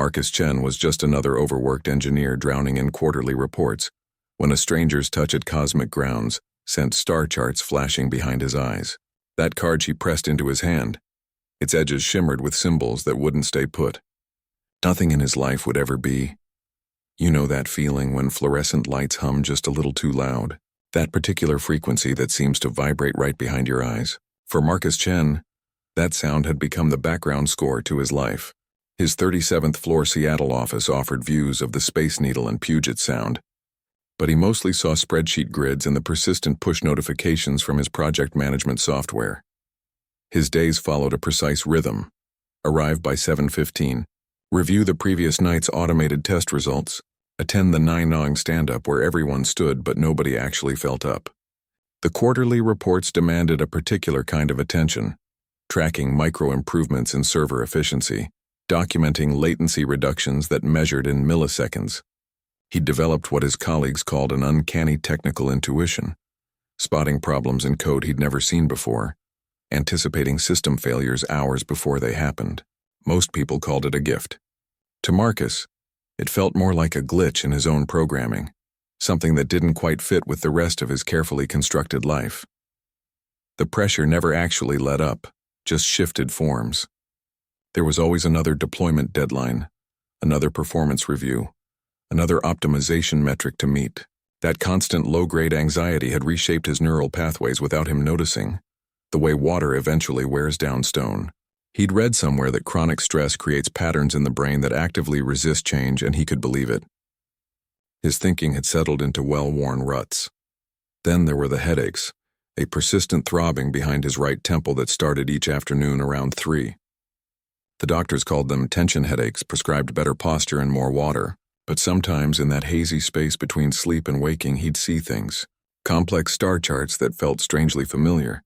Marcus Chen was just another overworked engineer drowning in quarterly reports when a stranger's touch at cosmic grounds sent star charts flashing behind his eyes. That card she pressed into his hand. Its edges shimmered with symbols that wouldn't stay put. Nothing in his life would ever be. You know that feeling when fluorescent lights hum just a little too loud? That particular frequency that seems to vibrate right behind your eyes. For Marcus Chen, that sound had become the background score to his life. His 37th floor Seattle office offered views of the Space Needle and Puget Sound, but he mostly saw spreadsheet grids and the persistent push notifications from his project management software. His days followed a precise rhythm. Arrive by 7:15, review the previous night's automated test results, attend the 9-gnawing stand-up where everyone stood but nobody actually felt up. The quarterly reports demanded a particular kind of attention, tracking micro-improvements in server efficiency, documenting latency reductions that measured in milliseconds. He'd developed what his colleagues called an uncanny technical intuition, spotting problems in code he'd never seen before, anticipating system failures hours before they happened. Most people called it a gift. To Marcus, it felt more like a glitch in his own programming, something that didn't quite fit with the rest of his carefully constructed life. The pressure never actually let up, just shifted forms. There was always another deployment deadline, another performance review, another optimization metric to meet. That constant low-grade anxiety had reshaped his neural pathways without him noticing, the way water eventually wears down stone. He'd read somewhere that chronic stress creates patterns in the brain that actively resist change, and he could believe it. His thinking had settled into well-worn ruts. Then there were the headaches, a persistent throbbing behind his right temple that started each afternoon around 3. The doctors called them tension headaches, prescribed better posture and more water, but sometimes in that hazy space between sleep and waking he'd see things, complex star charts that felt strangely familiar.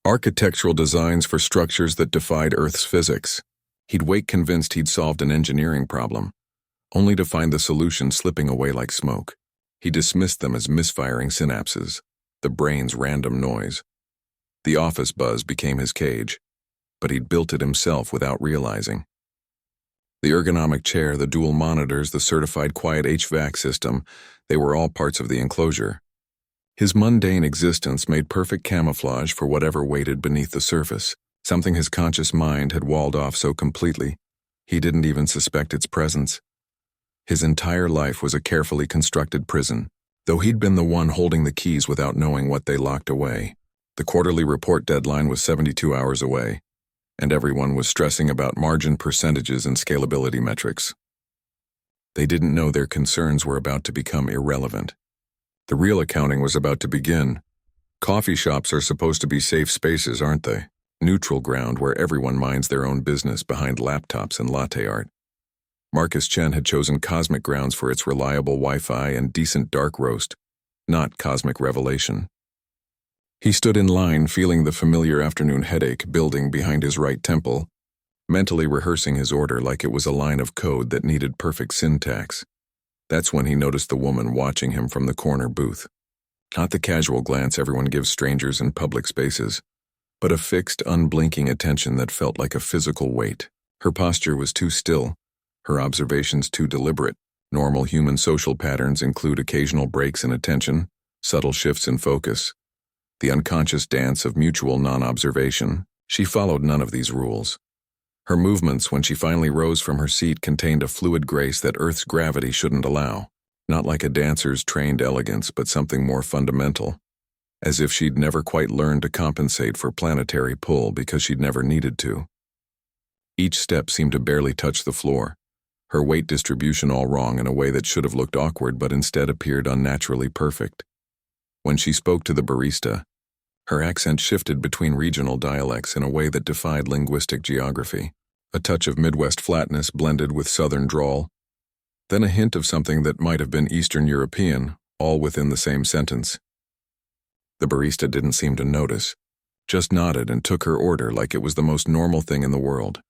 Architectural designs for structures that defied Earth's physics. He'd wake convinced he'd solved an engineering problem, only to find the solution slipping away like smoke. He dismissed them as misfiring synapses, the brain's random noise. The office buzz became his cage, but he'd built it himself without realizing. The ergonomic chair, the dual monitors, the certified quiet HVAC system, they were all parts of the enclosure. His mundane existence made perfect camouflage for whatever waited beneath the surface, something his conscious mind had walled off so completely, he didn't even suspect its presence. His entire life was a carefully constructed prison, though he'd been the one holding the keys without knowing what they locked away. The quarterly report deadline was 72 hours away, and everyone was stressing about margin percentages and scalability metrics. They didn't know their concerns were about to become irrelevant. The real accounting was about to begin. Coffee shops are supposed to be safe spaces, aren't they? Neutral ground where everyone minds their own business behind laptops and latte art. Marcus Chen had chosen Cosmic Grounds for its reliable Wi-Fi and decent dark roast, not cosmic revelation. He stood in line, feeling the familiar afternoon headache building behind his right temple, mentally rehearsing his order like it was a line of code that needed perfect syntax. That's when he noticed the woman watching him from the corner booth. Not the casual glance everyone gives strangers in public spaces, but a fixed, unblinking attention that felt like a physical weight. Her posture was too still, her observations too deliberate. Normal human social patterns include occasional breaks in attention, subtle shifts in focus, the unconscious dance of mutual non-observation. She followed none of these rules. Her movements when she finally rose from her seat contained a fluid grace that Earth's gravity shouldn't allow, not like a dancer's trained elegance, but something more fundamental, as if she'd never quite learned to compensate for planetary pull because she'd never needed to. Each step seemed to barely touch the floor, her weight distribution all wrong in a way that should have looked awkward but instead appeared unnaturally perfect. When she spoke to the barista, her accent shifted between regional dialects in a way that defied linguistic geography. A touch of Midwest flatness blended with Southern drawl, then a hint of something that might have been Eastern European, all within the same sentence. The barista didn't seem to notice, just nodded and took her order like it was the most normal thing in the world.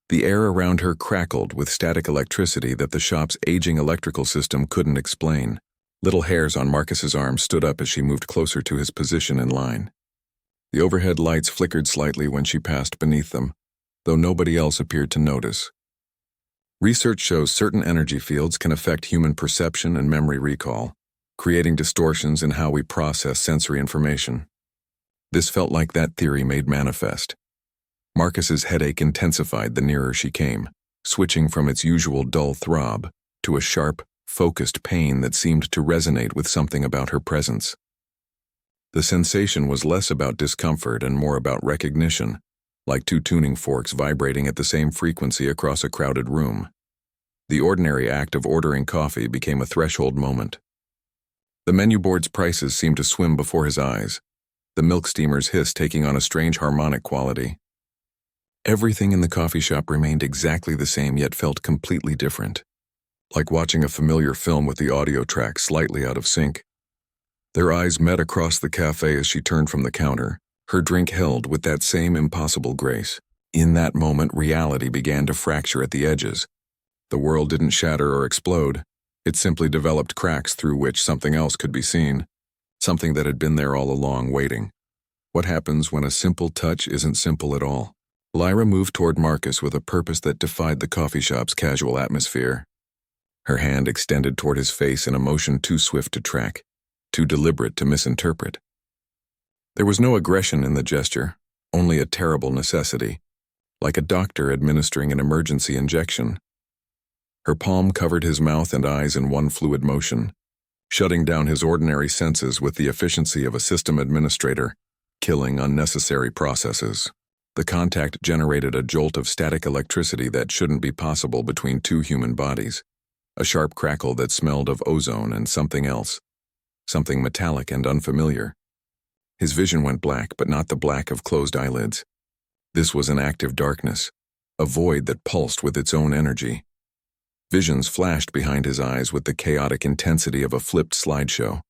The air around her crackled with static electricity that the shop's aging electrical system couldn't explain. Little hairs on Marcus's arm stood up as she moved closer to his position in line. The overhead lights flickered slightly when she passed beneath them, though nobody else appeared to notice. Research shows certain energy fields can affect human perception and memory recall, creating distortions in how we process sensory information. This felt like that theory made manifest. Marcus's headache intensified the nearer she came, switching from its usual dull throb to a sharp, focused pain that seemed to resonate with something about her presence. The sensation was less about discomfort and more about recognition, like two tuning forks vibrating at the same frequency across a crowded room. The ordinary act of ordering coffee became a threshold moment. The menu board's prices seemed to swim before his eyes, the milk steamer's hiss taking on a strange harmonic quality. Everything in the coffee shop remained exactly the same yet felt completely different, like watching a familiar film with the audio track slightly out of sync. Their eyes met across the cafe as she turned from the counter, her drink held with that same impossible grace. In that moment, reality began to fracture at the edges. The world didn't shatter or explode. It simply developed cracks through which something else could be seen, something that had been there all along, waiting. What happens when a simple touch isn't simple at all? Lyra moved toward Marcus with a purpose that defied the coffee shop's casual atmosphere. Her hand extended toward his face in a motion too swift to track, too deliberate to misinterpret. There was no aggression in the gesture, only a terrible necessity, like a doctor administering an emergency injection. Her palm covered his mouth and eyes in one fluid motion, shutting down his ordinary senses with the efficiency of a system administrator, killing unnecessary processes. The contact generated a jolt of static electricity that shouldn't be possible between two human bodies, a sharp crackle that smelled of ozone and something else, something metallic and unfamiliar. His vision went black, but not the black of closed eyelids. This was an active darkness, a void that pulsed with its own energy. Visions flashed behind his eyes with the chaotic intensity of a flipped slideshow.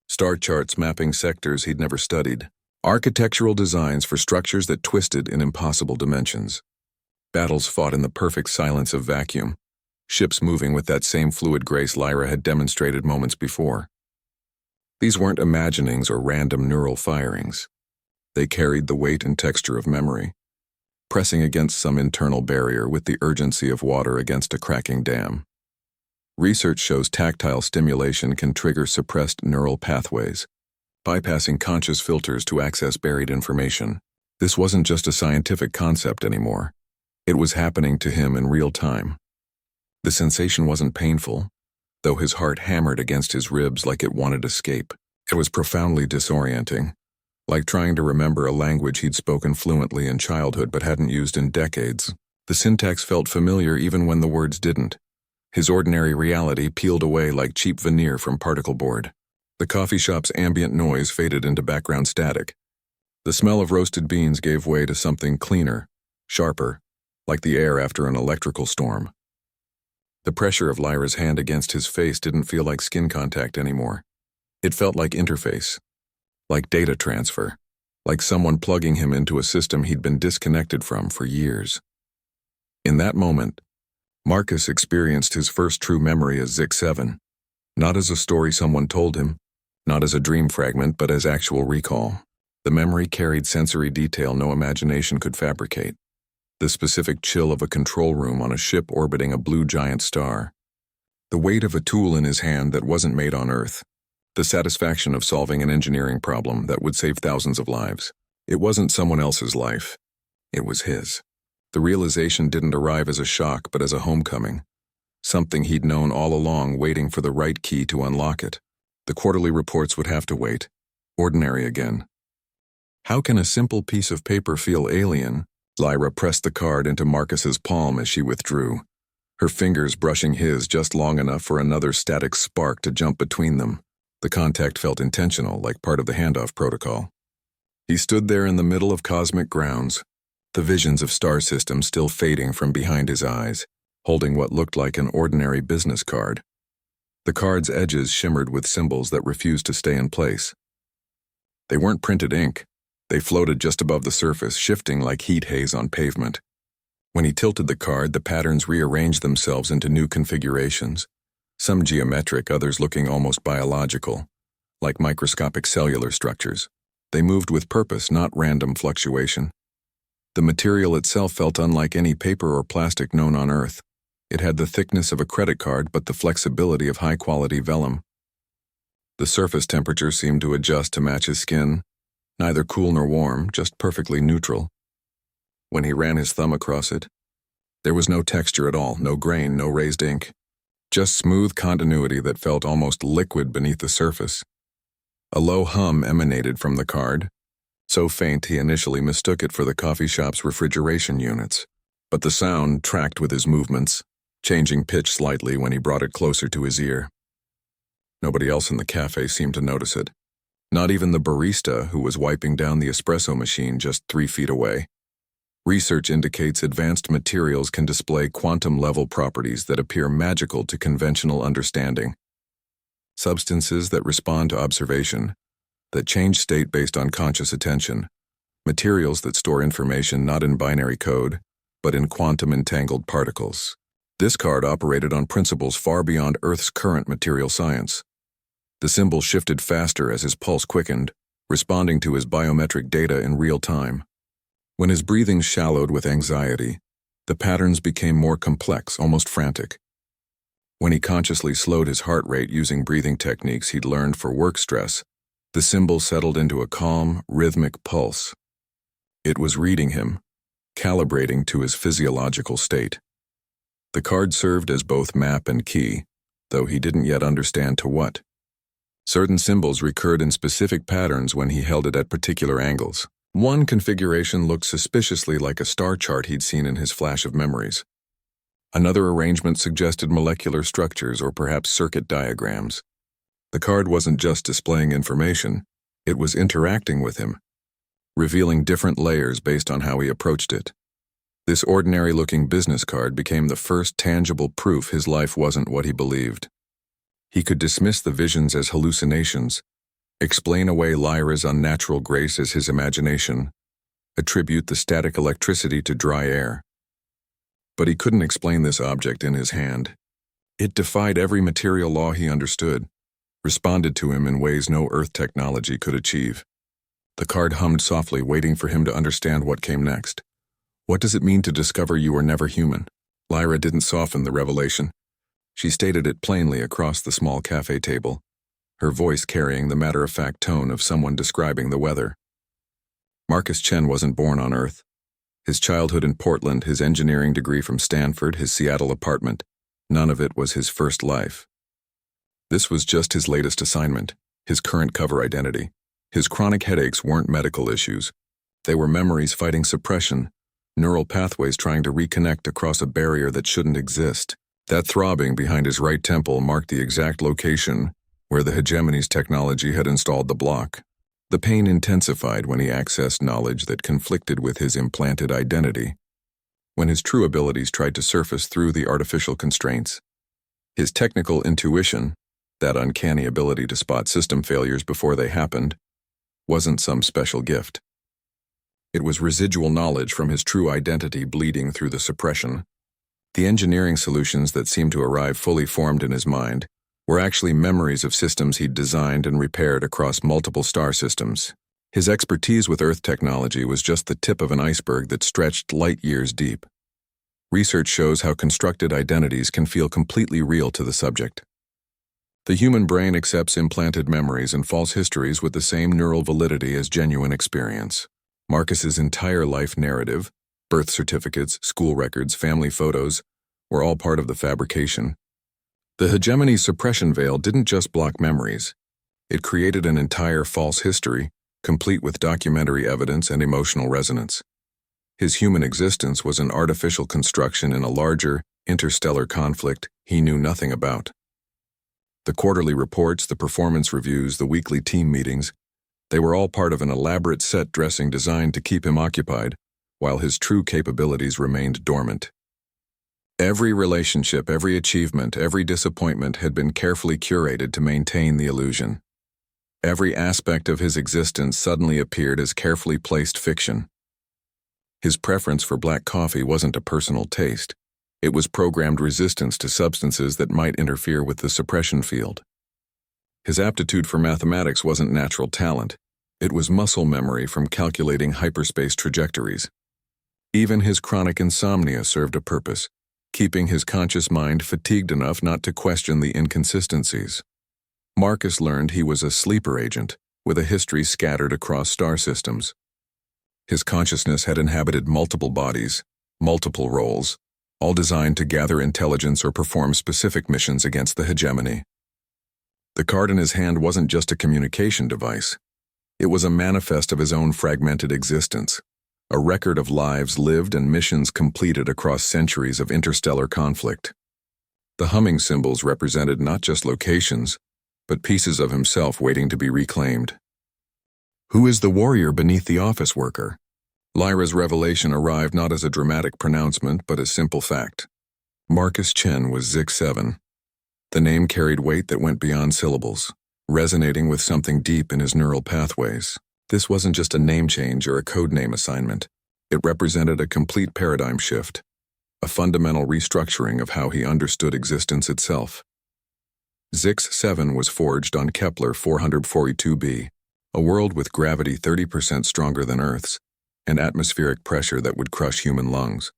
Star charts mapping sectors he'd never studied. Architectural designs for structures that twisted in impossible dimensions. Battles fought in the perfect silence of vacuum. Ships moving with that same fluid grace Lyra had demonstrated moments before. These weren't imaginings or random neural firings. They carried the weight and texture of memory, pressing against some internal barrier with the urgency of water against a cracking dam. Research shows tactile stimulation can trigger suppressed neural pathways, bypassing conscious filters to access buried information. This wasn't just a scientific concept anymore. It was happening to him in real time. The sensation wasn't painful, though his heart hammered against his ribs like it wanted escape. It was profoundly disorienting, like trying to remember a language he'd spoken fluently in childhood but hadn't used in decades. The syntax felt familiar even when the words didn't. His ordinary reality peeled away like cheap veneer from particle board. The coffee shop's ambient noise faded into background static. The smell of roasted beans gave way to something cleaner, sharper, like the air after an electrical storm. The pressure of Lyra's hand against his face didn't feel like skin contact anymore. It felt like interface, like data transfer, like someone plugging him into a system he'd been disconnected from for years. In that moment, Marcus experienced his first true memory as Zik-7, not as a story someone told him, not as a dream fragment, but as actual recall. The memory carried sensory detail no imagination could fabricate. The specific chill of a control room on a ship orbiting a blue giant star. The weight of a tool in his hand that wasn't made on Earth. The satisfaction of solving an engineering problem that would save thousands of lives. It wasn't someone else's life. It was his. The realization didn't arrive as a shock, but as a homecoming. Something he'd known all along, waiting for the right key to unlock it. The quarterly reports would have to wait. Ordinary again. How can a simple piece of paper feel alien? Lyra pressed the card into Marcus's palm as she withdrew, her fingers brushing his just long enough for another static spark to jump between them. The contact felt intentional, like part of the handoff protocol. He stood there in the middle of cosmic grounds, the visions of star systems still fading from behind his eyes, holding what looked like an ordinary business card. The card's edges shimmered with symbols that refused to stay in place. They weren't printed ink. They floated just above the surface, shifting like heat haze on pavement. When he tilted the card, the patterns rearranged themselves into new configurations, some geometric, others looking almost biological, like microscopic cellular structures. They moved with purpose, not random fluctuation. The material itself felt unlike any paper or plastic known on Earth. It had the thickness of a credit card but the flexibility of high-quality vellum. The surface temperature seemed to adjust to match his skin, neither cool nor warm, just perfectly neutral. When he ran his thumb across it, there was no texture at all, no grain, no raised ink, just smooth continuity that felt almost liquid beneath the surface. A low hum emanated from the card, so faint he initially mistook it for the coffee shop's refrigeration units, but the sound tracked with his movements, changing pitch slightly when he brought it closer to his ear. Nobody else in the cafe seemed to notice it, not even the barista who was wiping down the espresso machine just 3 feet away. Research indicates advanced materials can display quantum-level properties that appear magical to conventional understanding. Substances that respond to observation, that change state based on conscious attention, materials that store information not in binary code, but in quantum-entangled particles. This card operated on principles far beyond Earth's current material science. The symbol shifted faster as his pulse quickened, responding to his biometric data in real time. When his breathing shallowed with anxiety, the patterns became more complex, almost frantic. When he consciously slowed his heart rate using breathing techniques he'd learned for work stress, the symbol settled into a calm, rhythmic pulse. It was reading him, calibrating to his physiological state. The card served as both map and key, though he didn't yet understand to what. Certain symbols recurred in specific patterns when he held it at particular angles. One configuration looked suspiciously like a star chart he'd seen in his flash of memories. Another arrangement suggested molecular structures or perhaps circuit diagrams. The card wasn't just displaying information, it was interacting with him, revealing different layers based on how he approached it. This ordinary-looking business card became the first tangible proof his life wasn't what he believed. He could dismiss the visions as hallucinations, explain away Lyra's unnatural grace as his imagination, attribute the static electricity to dry air. But he couldn't explain this object in his hand. It defied every material law he understood, responded to him in ways no Earth technology could achieve. The card hummed softly, waiting for him to understand what came next. What does it mean to discover you are never human? Lyra didn't soften the revelation. She stated it plainly across the small cafe table, her voice carrying the matter-of-fact tone of someone describing the weather. Marcus Chen wasn't born on Earth. His childhood in Portland, his engineering degree from Stanford, his Seattle apartment, none of it was his first life. This was just his latest assignment, his current cover identity. His chronic headaches weren't medical issues. They were memories fighting suppression, neural pathways trying to reconnect across a barrier that shouldn't exist. That throbbing behind his right temple marked the exact location where the hegemony's technology had installed the block. The pain intensified when he accessed knowledge that conflicted with his implanted identity, when his true abilities tried to surface through the artificial constraints. His technical intuition, that uncanny ability to spot system failures before they happened, wasn't some special gift. It was residual knowledge from his true identity bleeding through the suppression. The engineering solutions that seemed to arrive fully formed in his mind were actually memories of systems he'd designed and repaired across multiple star systems. His expertise with Earth technology was just the tip of an iceberg that stretched light years deep. Research shows how constructed identities can feel completely real to the subject. The human brain accepts implanted memories and false histories with the same neural validity as genuine experience. Marcus's entire life narrative, birth certificates, school records, family photos, were all part of the fabrication. The hegemony's suppression veil didn't just block memories. It created an entire false history, complete with documentary evidence and emotional resonance. His human existence was an artificial construction in a larger, interstellar conflict he knew nothing about. The quarterly reports, the performance reviews, the weekly team meetings, they were all part of an elaborate set dressing designed to keep him occupied, while his true capabilities remained dormant. Every relationship, every achievement, every disappointment had been carefully curated to maintain the illusion. Every aspect of his existence suddenly appeared as carefully placed fiction. His preference for black coffee wasn't a personal taste. It was programmed resistance to substances that might interfere with the suppression field. His aptitude for mathematics wasn't natural talent. It was muscle memory from calculating hyperspace trajectories. Even his chronic insomnia served a purpose, keeping his conscious mind fatigued enough not to question the inconsistencies. Marcus learned he was a sleeper agent, with a history scattered across star systems. His consciousness had inhabited multiple bodies, multiple roles, all designed to gather intelligence or perform specific missions against the hegemony. The card in his hand wasn't just a communication device. It was a manifest of his own fragmented existence, a record of lives lived and missions completed across centuries of interstellar conflict. The humming symbols represented not just locations, but pieces of himself waiting to be reclaimed. Who is the warrior beneath the office worker? Lyra's revelation arrived not as a dramatic pronouncement, but as simple fact. Marcus Chen was Zik-7. The name carried weight that went beyond syllables, resonating with something deep in his neural pathways. This wasn't just a name change or a codename assignment. It represented a complete paradigm shift, a fundamental restructuring of how he understood existence itself. Zik-7 was forged on Kepler 442b, a world with gravity 30% stronger than Earth's, and atmospheric pressure that would crush human lungs.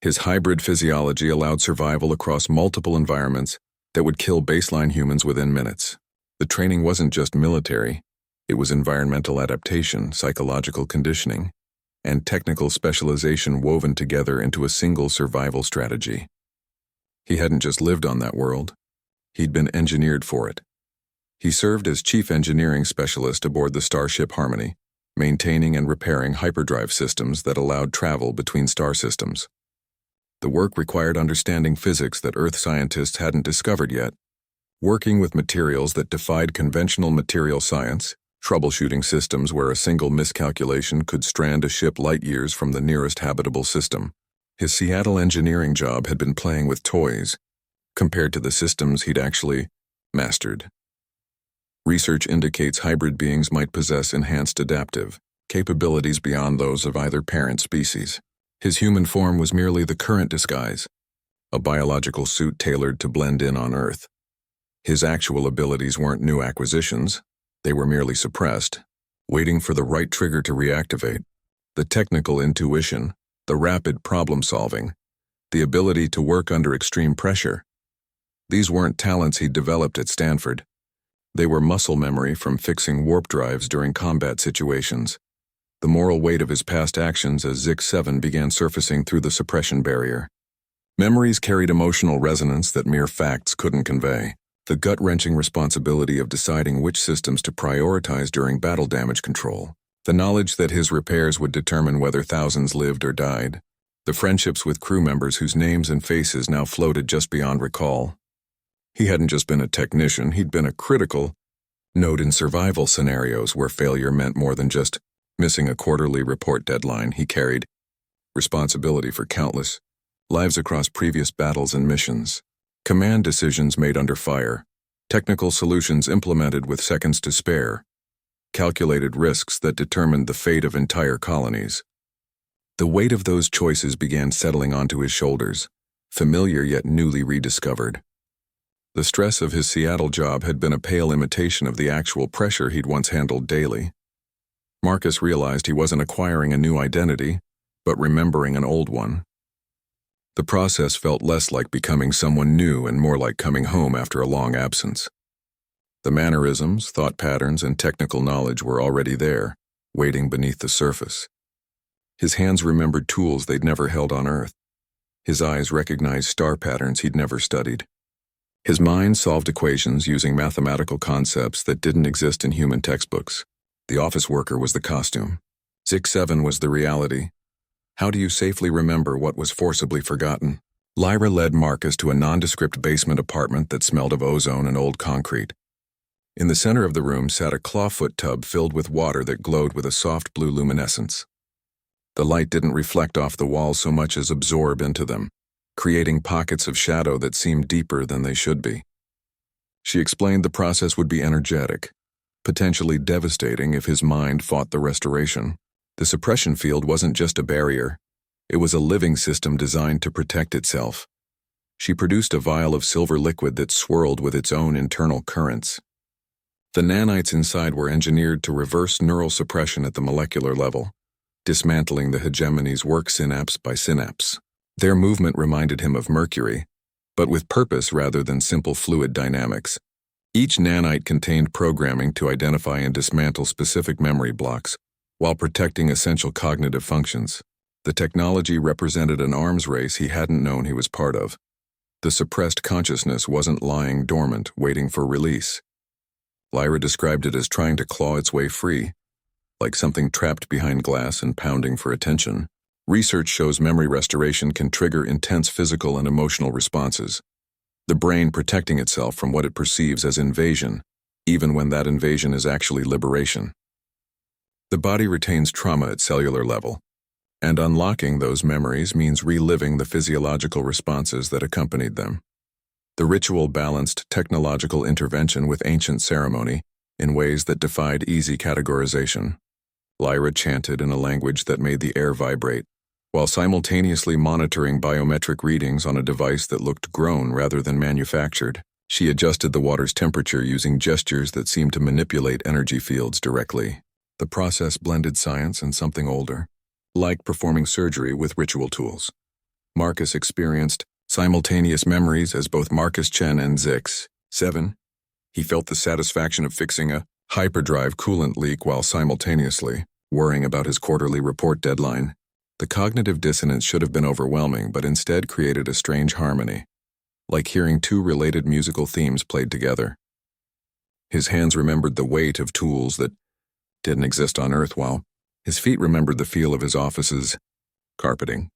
His hybrid physiology allowed survival across multiple environments that would kill baseline humans within minutes. The training wasn't just military, it was environmental adaptation, psychological conditioning, and technical specialization woven together into a single survival strategy. He hadn't just lived on that world, he'd been engineered for it. He served as chief engineering specialist aboard the starship Harmony, maintaining and repairing hyperdrive systems that allowed travel between star systems. The work required understanding physics that Earth scientists hadn't discovered yet, working with materials that defied conventional material science, troubleshooting systems where a single miscalculation could strand a ship light years from the nearest habitable system. His Seattle engineering job had been playing with toys, compared to the systems he'd actually mastered. Research indicates hybrid beings might possess enhanced adaptive capabilities beyond those of either parent species. His human form was merely the current disguise, a biological suit tailored to blend in on Earth. His actual abilities weren't new acquisitions, they were merely suppressed, waiting for the right trigger to reactivate. The technical intuition, the rapid problem-solving, the ability to work under extreme pressure. These weren't talents he'd developed at Stanford. They were muscle memory from fixing warp drives during combat situations. The moral weight of his past actions as Zik-7 began surfacing through the suppression barrier. Memories carried emotional resonance that mere facts couldn't convey. The gut-wrenching responsibility of deciding which systems to prioritize during battle damage control. The knowledge that his repairs would determine whether thousands lived or died. The friendships with crew members whose names and faces now floated just beyond recall. He hadn't just been a technician, he'd been a critical node in survival scenarios where failure meant more than just missing a quarterly report deadline. He carried responsibility for countless lives across previous battles and missions. Command decisions made under fire, technical solutions implemented with seconds to spare, calculated risks that determined the fate of entire colonies. The weight of those choices began settling onto his shoulders, familiar yet newly rediscovered. The stress of his Seattle job had been a pale imitation of the actual pressure he'd once handled daily. Marcus realized he wasn't acquiring a new identity, but remembering an old one. The process felt less like becoming someone new and more like coming home after a long absence. The mannerisms, thought patterns, and technical knowledge were already there, waiting beneath the surface. His hands remembered tools they'd never held on Earth. His eyes recognized star patterns he'd never studied. His mind solved equations using mathematical concepts that didn't exist in human textbooks. The office worker was the costume. Zik-7 was the reality. How do you safely remember what was forcibly forgotten? Lyra led Marcus to a nondescript basement apartment that smelled of ozone and old concrete. In the center of the room sat a clawfoot tub filled with water that glowed with a soft blue luminescence. The light didn't reflect off the walls so much as absorb into them, creating pockets of shadow that seemed deeper than they should be. She explained the process would be energetic, potentially devastating if his mind fought the restoration. The suppression field wasn't just a barrier, it was a living system designed to protect itself. She produced a vial of silver liquid that swirled with its own internal currents. The nanites inside were engineered to reverse neural suppression at the molecular level, dismantling the hegemony's work synapse by synapse. Their movement reminded him of Mercury, but with purpose rather than simple fluid dynamics. Each nanite contained programming to identify and dismantle specific memory blocks, while protecting essential cognitive functions. The technology represented an arms race he hadn't known he was part of. The suppressed consciousness wasn't lying dormant, waiting for release. Lyra described it as trying to claw its way free, like something trapped behind glass and pounding for attention. Research shows memory restoration can trigger intense physical and emotional responses, the brain protecting itself from what it perceives as invasion, even when that invasion is actually liberation. The body retains trauma at cellular level, and unlocking those memories means reliving the physiological responses that accompanied them. The ritual balanced technological intervention with ancient ceremony in ways that defied easy categorization. Lyra chanted in a language that made the air vibrate, while simultaneously monitoring biometric readings on a device that looked grown rather than manufactured. She adjusted the water's temperature using gestures that seemed to manipulate energy fields directly. The process blended science and something older, like performing surgery with ritual tools. Marcus experienced simultaneous memories as both Marcus Chen and Zix. 7. He felt the satisfaction of fixing a hyperdrive coolant leak while simultaneously worrying about his quarterly report deadline. The cognitive dissonance should have been overwhelming, but instead created a strange harmony, like hearing two related musical themes played together. His hands remembered the weight of tools that didn't exist on Earth, while his feet remembered the feel of his office's carpeting.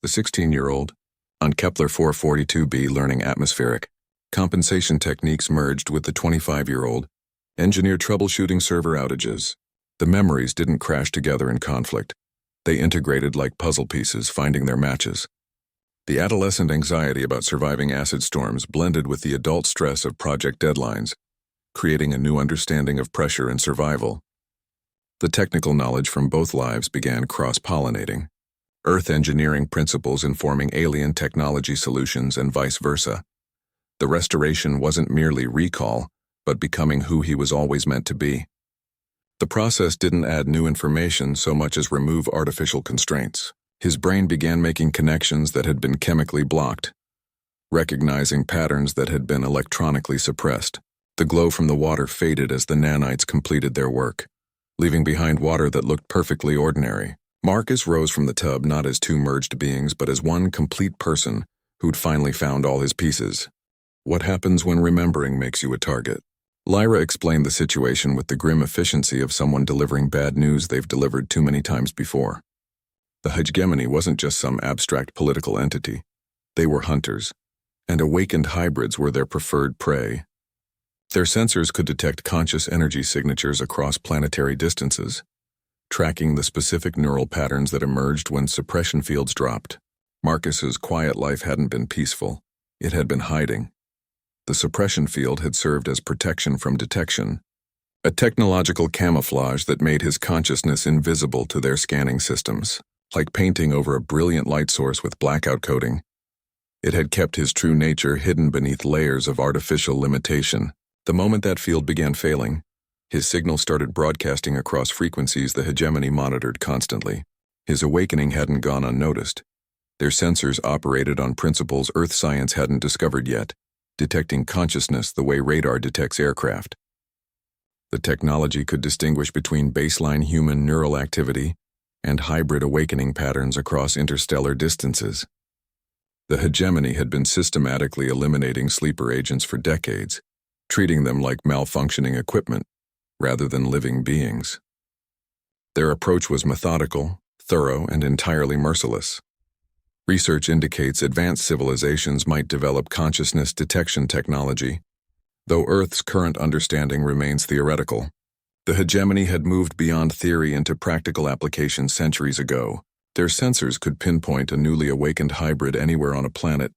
The 16-year-old, on Kepler 442b, learning atmospheric compensation techniques merged with the 25-year-old, engineered troubleshooting server outages. The memories didn't crash together in conflict. They integrated like puzzle pieces, finding their matches. The adolescent anxiety about surviving acid storms blended with the adult stress of project deadlines, creating a new understanding of pressure and survival. The technical knowledge from both lives began cross-pollinating, Earth engineering principles informing alien technology solutions and vice versa. The restoration wasn't merely recall, but becoming who he was always meant to be. The process didn't add new information so much as remove artificial constraints. His brain began making connections that had been chemically blocked, recognizing patterns that had been electronically suppressed. The glow from the water faded as the nanites completed their work, leaving behind water that looked perfectly ordinary. Marcus rose from the tub not as two merged beings, but as one complete person who'd finally found all his pieces. What happens when remembering makes you a target? Lyra explained the situation with the grim efficiency of someone delivering bad news they've delivered too many times before. The hegemony wasn't just some abstract political entity. They were hunters, and awakened hybrids were their preferred prey. Their sensors could detect conscious energy signatures across planetary distances, tracking the specific neural patterns that emerged when suppression fields dropped. Marcus's quiet life hadn't been peaceful. It had been hiding. The suppression field had served as protection from detection, a technological camouflage that made his consciousness invisible to their scanning systems. Like painting over a brilliant light source with blackout coating, it had kept his true nature hidden beneath layers of artificial limitation. The moment that field began failing, his signal started broadcasting across frequencies the hegemony monitored constantly. His awakening hadn't gone unnoticed. Their sensors operated on principles Earth science hadn't discovered yet, detecting consciousness the way radar detects aircraft. The technology could distinguish between baseline human neural activity and hybrid awakening patterns across interstellar distances. The hegemony had been systematically eliminating sleeper agents for decades, treating them like malfunctioning equipment rather than living beings. Their approach was methodical, thorough, and entirely merciless. Research indicates advanced civilizations might develop consciousness detection technology, though Earth's current understanding remains theoretical. The hegemony had moved beyond theory into practical application centuries ago. Their sensors could pinpoint a newly awakened hybrid anywhere on a planet,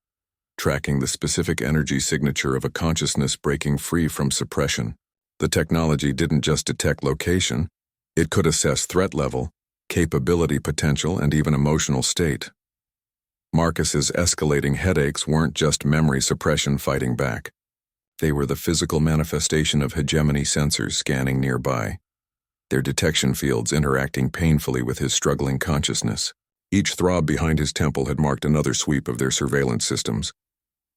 tracking the specific energy signature of a consciousness breaking free from suppression. The technology didn't just detect location, it could assess threat level, capability potential, and even emotional state. Marcus's escalating headaches weren't just memory suppression fighting back. They were the physical manifestation of hegemony sensors scanning nearby, their detection fields interacting painfully with his struggling consciousness. Each throb behind his temple had marked another sweep of their surveillance systems,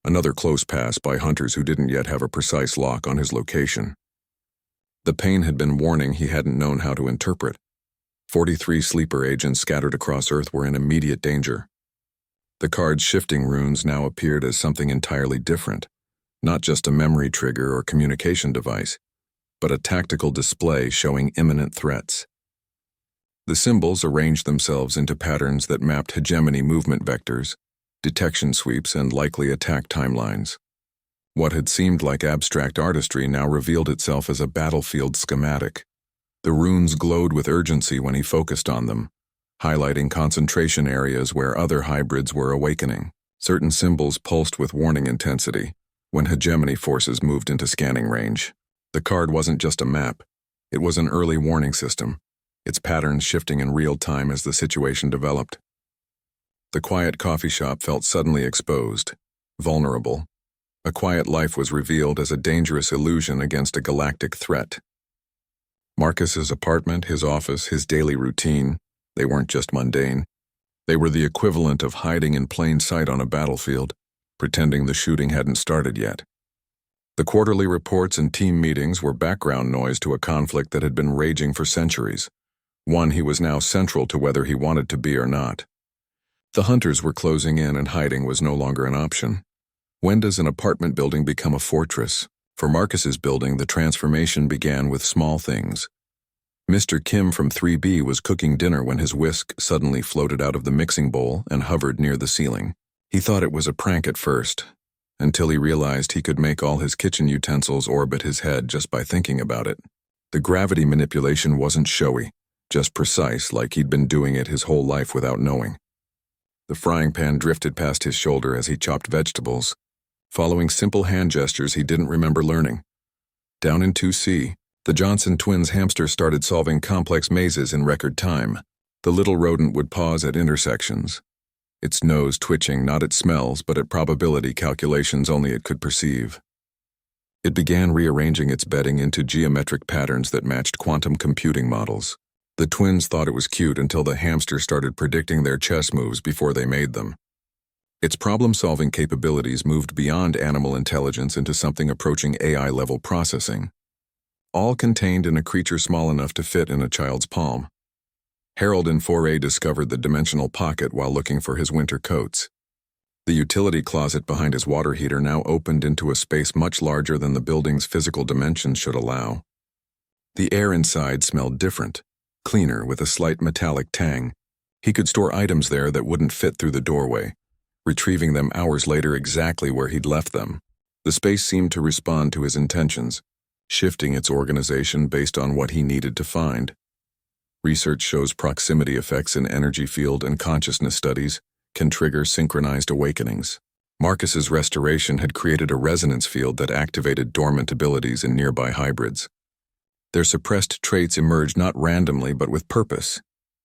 another close pass by hunters who didn't yet have a precise lock on his location. The pain had been warning he hadn't known how to interpret. 43 sleeper agents scattered across Earth were in immediate danger. The card's shifting runes now appeared as something entirely different, not just a memory trigger or communication device, but a tactical display showing imminent threats. The symbols arranged themselves into patterns that mapped hegemony movement vectors, detection sweeps, and likely attack timelines. What had seemed like abstract artistry now revealed itself as a battlefield schematic. The runes glowed with urgency when he focused on them, highlighting concentration areas where other hybrids were awakening. Certain symbols pulsed with warning intensity when hegemony forces moved into scanning range. The card wasn't just a map, it was an early warning system, its patterns shifting in real time as the situation developed. The quiet coffee shop felt suddenly exposed, vulnerable. A quiet life was revealed as a dangerous illusion against a galactic threat. Marcus's apartment, his office, his daily routine, they weren't just mundane. They were the equivalent of hiding in plain sight on a battlefield, pretending the shooting hadn't started yet. The quarterly reports and team meetings were background noise to a conflict that had been raging for centuries, one he was now central to whether he wanted to be or not. The hunters were closing in and hiding was no longer an option. When does an apartment building become a fortress? For Marcus's building, the transformation began with small things. Mr. Kim from 3B was cooking dinner when his whisk suddenly floated out of the mixing bowl and hovered near the ceiling. He thought it was a prank at first, until he realized he could make all his kitchen utensils orbit his head just by thinking about it. The gravity manipulation wasn't showy, just precise, like he'd been doing it his whole life without knowing. The frying pan drifted past his shoulder as he chopped vegetables, following simple hand gestures he didn't remember learning. Down in 2C, the Johnson twins' hamster started solving complex mazes in record time. The little rodent would pause at intersections, its nose twitching not at smells but at probability calculations only it could perceive. It began rearranging its bedding into geometric patterns that matched quantum computing models. The twins thought it was cute until the hamster started predicting their chess moves before they made them. Its problem-solving capabilities moved beyond animal intelligence into something approaching AI-level processing, all contained in a creature small enough to fit in a child's palm. Harold in 4A discovered the dimensional pocket while looking for his winter coats. The utility closet behind his water heater now opened into a space much larger than the building's physical dimensions should allow. The air inside smelled different, cleaner with a slight metallic tang. He could store items there that wouldn't fit through the doorway, retrieving them hours later exactly where he'd left them. The space seemed to respond to his intentions, shifting its organization based on what he needed to find. Research shows proximity effects in energy field and consciousness studies can trigger synchronized awakenings. Marcus's restoration had created a resonance field that activated dormant abilities in nearby hybrids. Their suppressed traits emerged not randomly but with purpose,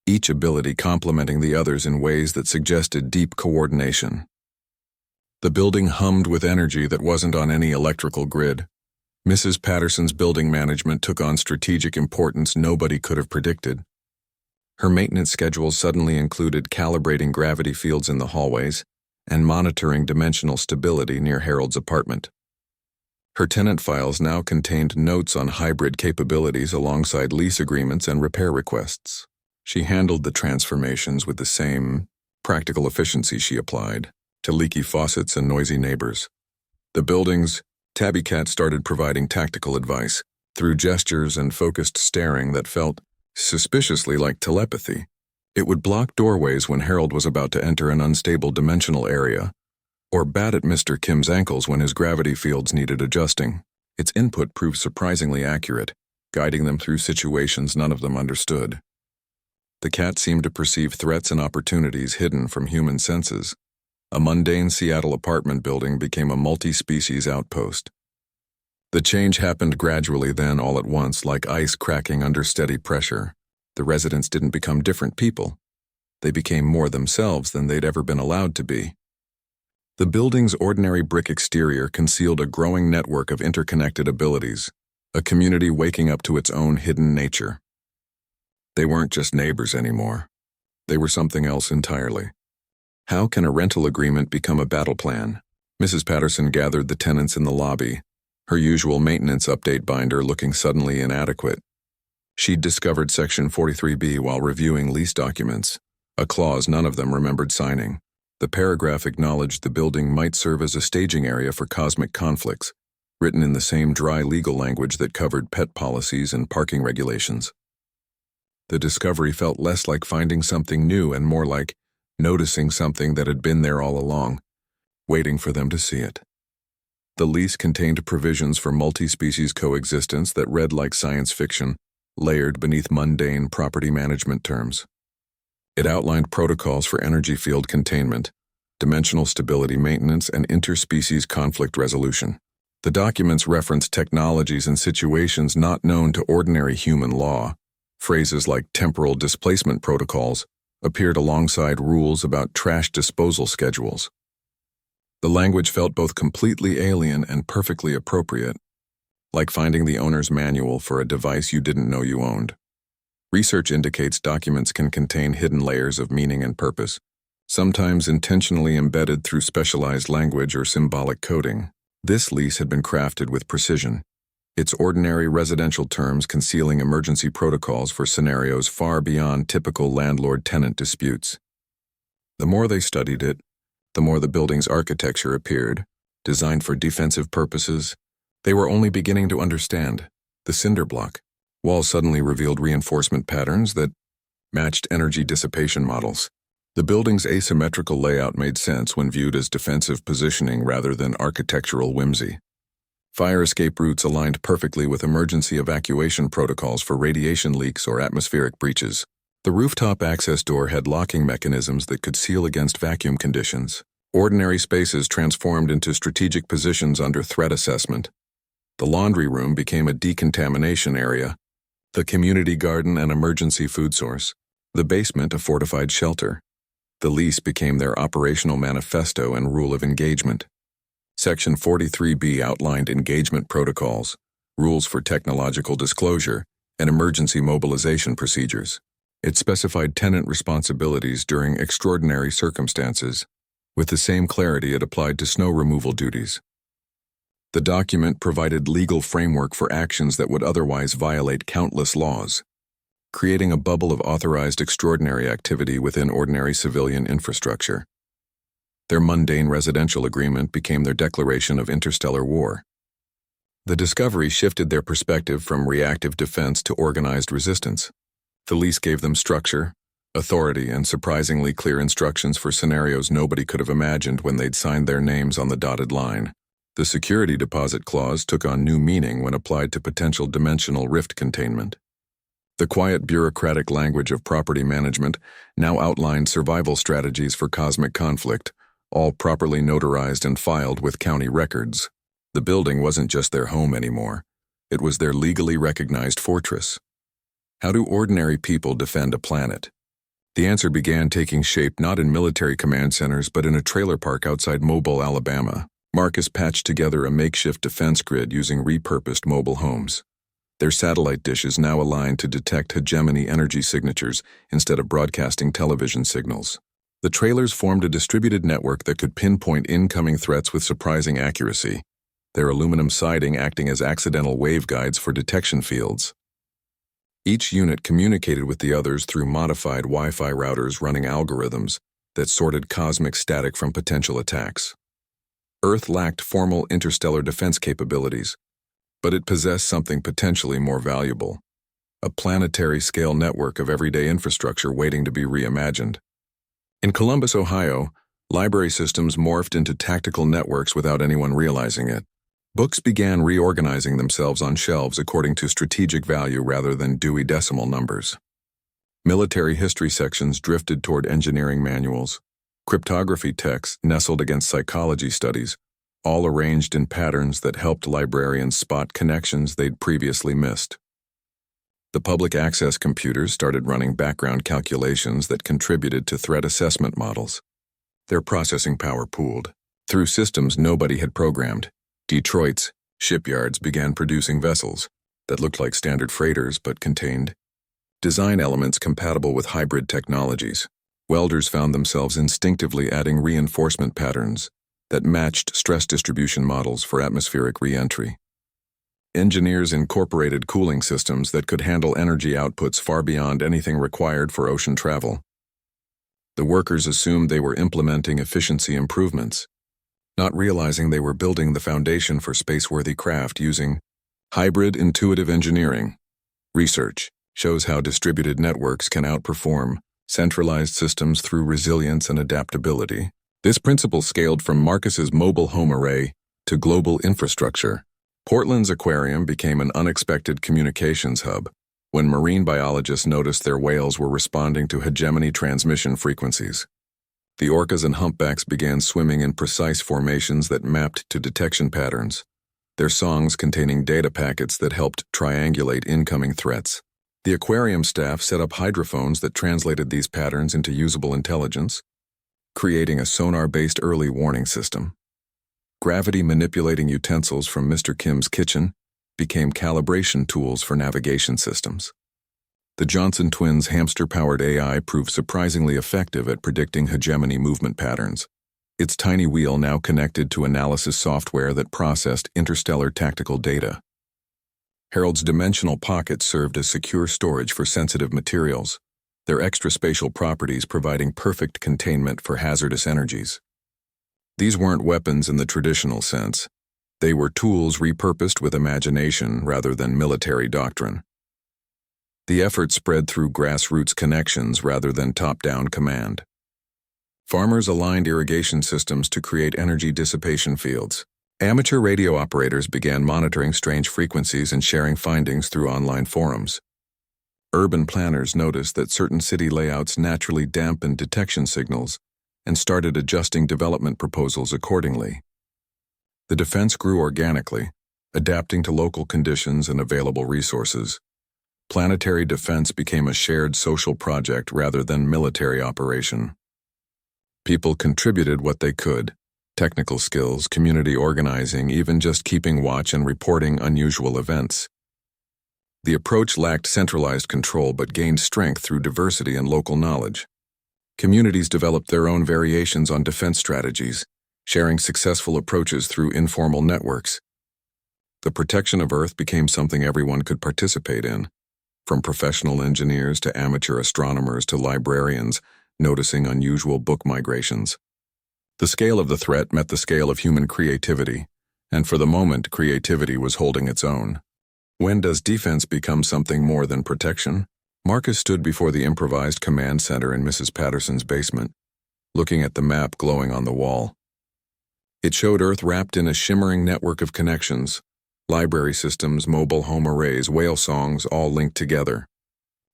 each ability complementing the others in ways that suggested deep coordination. The building hummed with energy that wasn't on any electrical grid. Mrs. Patterson's building management took on strategic importance nobody could have predicted. Her maintenance schedule suddenly included calibrating gravity fields in the hallways and monitoring dimensional stability near Harold's apartment. Her tenant files now contained notes on hybrid capabilities alongside lease agreements and repair requests. She handled the transformations with the same practical efficiency she applied to leaky faucets and noisy neighbors. The building's tabby cat started providing tactical advice through gestures and focused staring that felt suspiciously like telepathy. It would block doorways when Harold was about to enter an unstable dimensional area, or bat at Mr. Kim's ankles when his gravity fields needed adjusting. Its input proved surprisingly accurate, guiding them through situations none of them understood. The cat seemed to perceive threats and opportunities hidden from human senses. A mundane Seattle apartment building became a multi-species outpost. The change happened gradually then all at once, like ice cracking under steady pressure. The residents didn't become different people. They became more themselves than they'd ever been allowed to be. The building's ordinary brick exterior concealed a growing network of interconnected abilities, a community waking up to its own hidden nature. They weren't just neighbors anymore. They were something else entirely. How can a rental agreement become a battle plan? Mrs. Patterson gathered the tenants in the lobby, her usual maintenance update binder looking suddenly inadequate. She'd discovered Section 43B while reviewing lease documents, a clause none of them remembered signing. The paragraph acknowledged the building might serve as a staging area for cosmic conflicts, written in the same dry legal language that covered pet policies and parking regulations. The discovery felt less like finding something new and more like noticing something that had been there all along, waiting for them to see it. The lease contained provisions for multi-species coexistence that read like science fiction, layered beneath mundane property management terms. It outlined protocols for energy field containment, dimensional stability maintenance, and interspecies conflict resolution. The documents referenced technologies and situations not known to ordinary human law. Phrases like temporal displacement protocols appeared alongside rules about trash disposal schedules. The language felt both completely alien and perfectly appropriate, like finding the owner's manual for a device you didn't know you owned. Research indicates documents can contain hidden layers of meaning and purpose, sometimes intentionally embedded through specialized language or symbolic coding. This lease had been crafted with precision, its ordinary residential terms concealing emergency protocols for scenarios far beyond typical landlord-tenant disputes. The more they studied it, the more the building's architecture appeared, designed for defensive purposes. They were only beginning to understand. The cinder block walls suddenly revealed reinforcement patterns that matched energy dissipation models. The building's asymmetrical layout made sense when viewed as defensive positioning rather than architectural whimsy. Fire escape routes aligned perfectly with emergency evacuation protocols for radiation leaks or atmospheric breaches. The rooftop access door had locking mechanisms that could seal against vacuum conditions. Ordinary spaces transformed into strategic positions under threat assessment. The laundry room became a decontamination area, the community garden an emergency food source, the basement a fortified shelter. The lease became their operational manifesto and rule of engagement. Section 43B outlined engagement protocols, rules for technological disclosure, and emergency mobilization procedures. It specified tenant responsibilities during extraordinary circumstances. With the same clarity it applied to snow removal duties. The document provided legal framework for actions that would otherwise violate countless laws, creating a bubble of authorized extraordinary activity within ordinary civilian infrastructure. Their mundane residential agreement became their declaration of interstellar war. The discovery shifted their perspective from reactive defense to organized resistance. The lease gave them structure, authority, and surprisingly clear instructions for scenarios nobody could have imagined when they'd signed their names on the dotted line. The security deposit clause took on new meaning when applied to potential dimensional rift containment. The quiet bureaucratic language of property management now outlined survival strategies for cosmic conflict, all properly notarized and filed with county records. The building wasn't just their home anymore. It was their legally recognized fortress. How do ordinary people defend a planet? The answer began taking shape not in military command centers but in a trailer park outside Mobile, Alabama. Marcus patched together a makeshift defense grid using repurposed mobile homes. Their satellite dishes now aligned to detect hegemony energy signatures instead of broadcasting television signals. The trailers formed a distributed network that could pinpoint incoming threats with surprising accuracy, their aluminum siding acting as accidental waveguides for detection fields. Each unit communicated with the others through modified Wi-Fi routers running algorithms that sorted cosmic static from potential attacks. Earth lacked formal interstellar defense capabilities, but it possessed something potentially more valuable: a planetary-scale network of everyday infrastructure waiting to be reimagined. In Columbus, Ohio, library systems morphed into tactical networks without anyone realizing it. Books began reorganizing themselves on shelves according to strategic value rather than Dewey Decimal numbers. Military history sections drifted toward engineering manuals. Cryptography texts nestled against psychology studies, all arranged in patterns that helped librarians spot connections they'd previously missed. The public access computers started running background calculations that contributed to threat assessment models. Their processing power pooled. Through systems nobody had programmed, Detroit's shipyards began producing vessels that looked like standard freighters but contained design elements compatible with hybrid technologies. Welders found themselves instinctively adding reinforcement patterns that matched stress distribution models for atmospheric re-entry. Engineers incorporated cooling systems that could handle energy outputs far beyond anything required for ocean travel. The workers assumed they were implementing efficiency improvements, not realizing they were building the foundation for space-worthy craft using hybrid intuitive engineering. Research shows how distributed networks can outperform centralized systems through resilience and adaptability. This principle scaled from Marcus's mobile home array to global infrastructure. Portland's aquarium became an unexpected communications hub when marine biologists noticed their whales were responding to hegemony transmission frequencies. The orcas and humpbacks began swimming in precise formations that mapped to detection patterns, their songs containing data packets that helped triangulate incoming threats. The aquarium staff set up hydrophones that translated these patterns into usable intelligence, creating a sonar-based early warning system. Gravity-manipulating utensils from Mr. Kim's kitchen became calibration tools for navigation systems. The Johnson twins' hamster-powered AI proved surprisingly effective at predicting hegemony movement patterns, its tiny wheel now connected to analysis software that processed interstellar tactical data. Harold's dimensional pockets served as secure storage for sensitive materials, their extraspatial properties providing perfect containment for hazardous energies. These weren't weapons in the traditional sense. They were tools repurposed with imagination rather than military doctrine. The effort spread through grassroots connections rather than top-down command. Farmers aligned irrigation systems to create energy dissipation fields. Amateur radio operators began monitoring strange frequencies and sharing findings through online forums. Urban planners noticed that certain city layouts naturally dampened detection signals and started adjusting development proposals accordingly. The defense grew organically, adapting to local conditions and available resources. Planetary defense became a shared social project rather than military operation. People contributed what they could: technical skills, community organizing, even just keeping watch and reporting unusual events. The approach lacked centralized control but gained strength through diversity and local knowledge. Communities developed their own variations on defense strategies, sharing successful approaches through informal networks. The protection of Earth became something everyone could participate in, from professional engineers to amateur astronomers to librarians noticing unusual book migrations. The scale of the threat met the scale of human creativity, and for the moment, creativity was holding its own. When does defense become something more than protection? Marcus stood before the improvised command center in Mrs. Patterson's basement, looking at the map glowing on the wall. It showed Earth wrapped in a shimmering network of connections, library systems, mobile home arrays, whale songs, all linked together.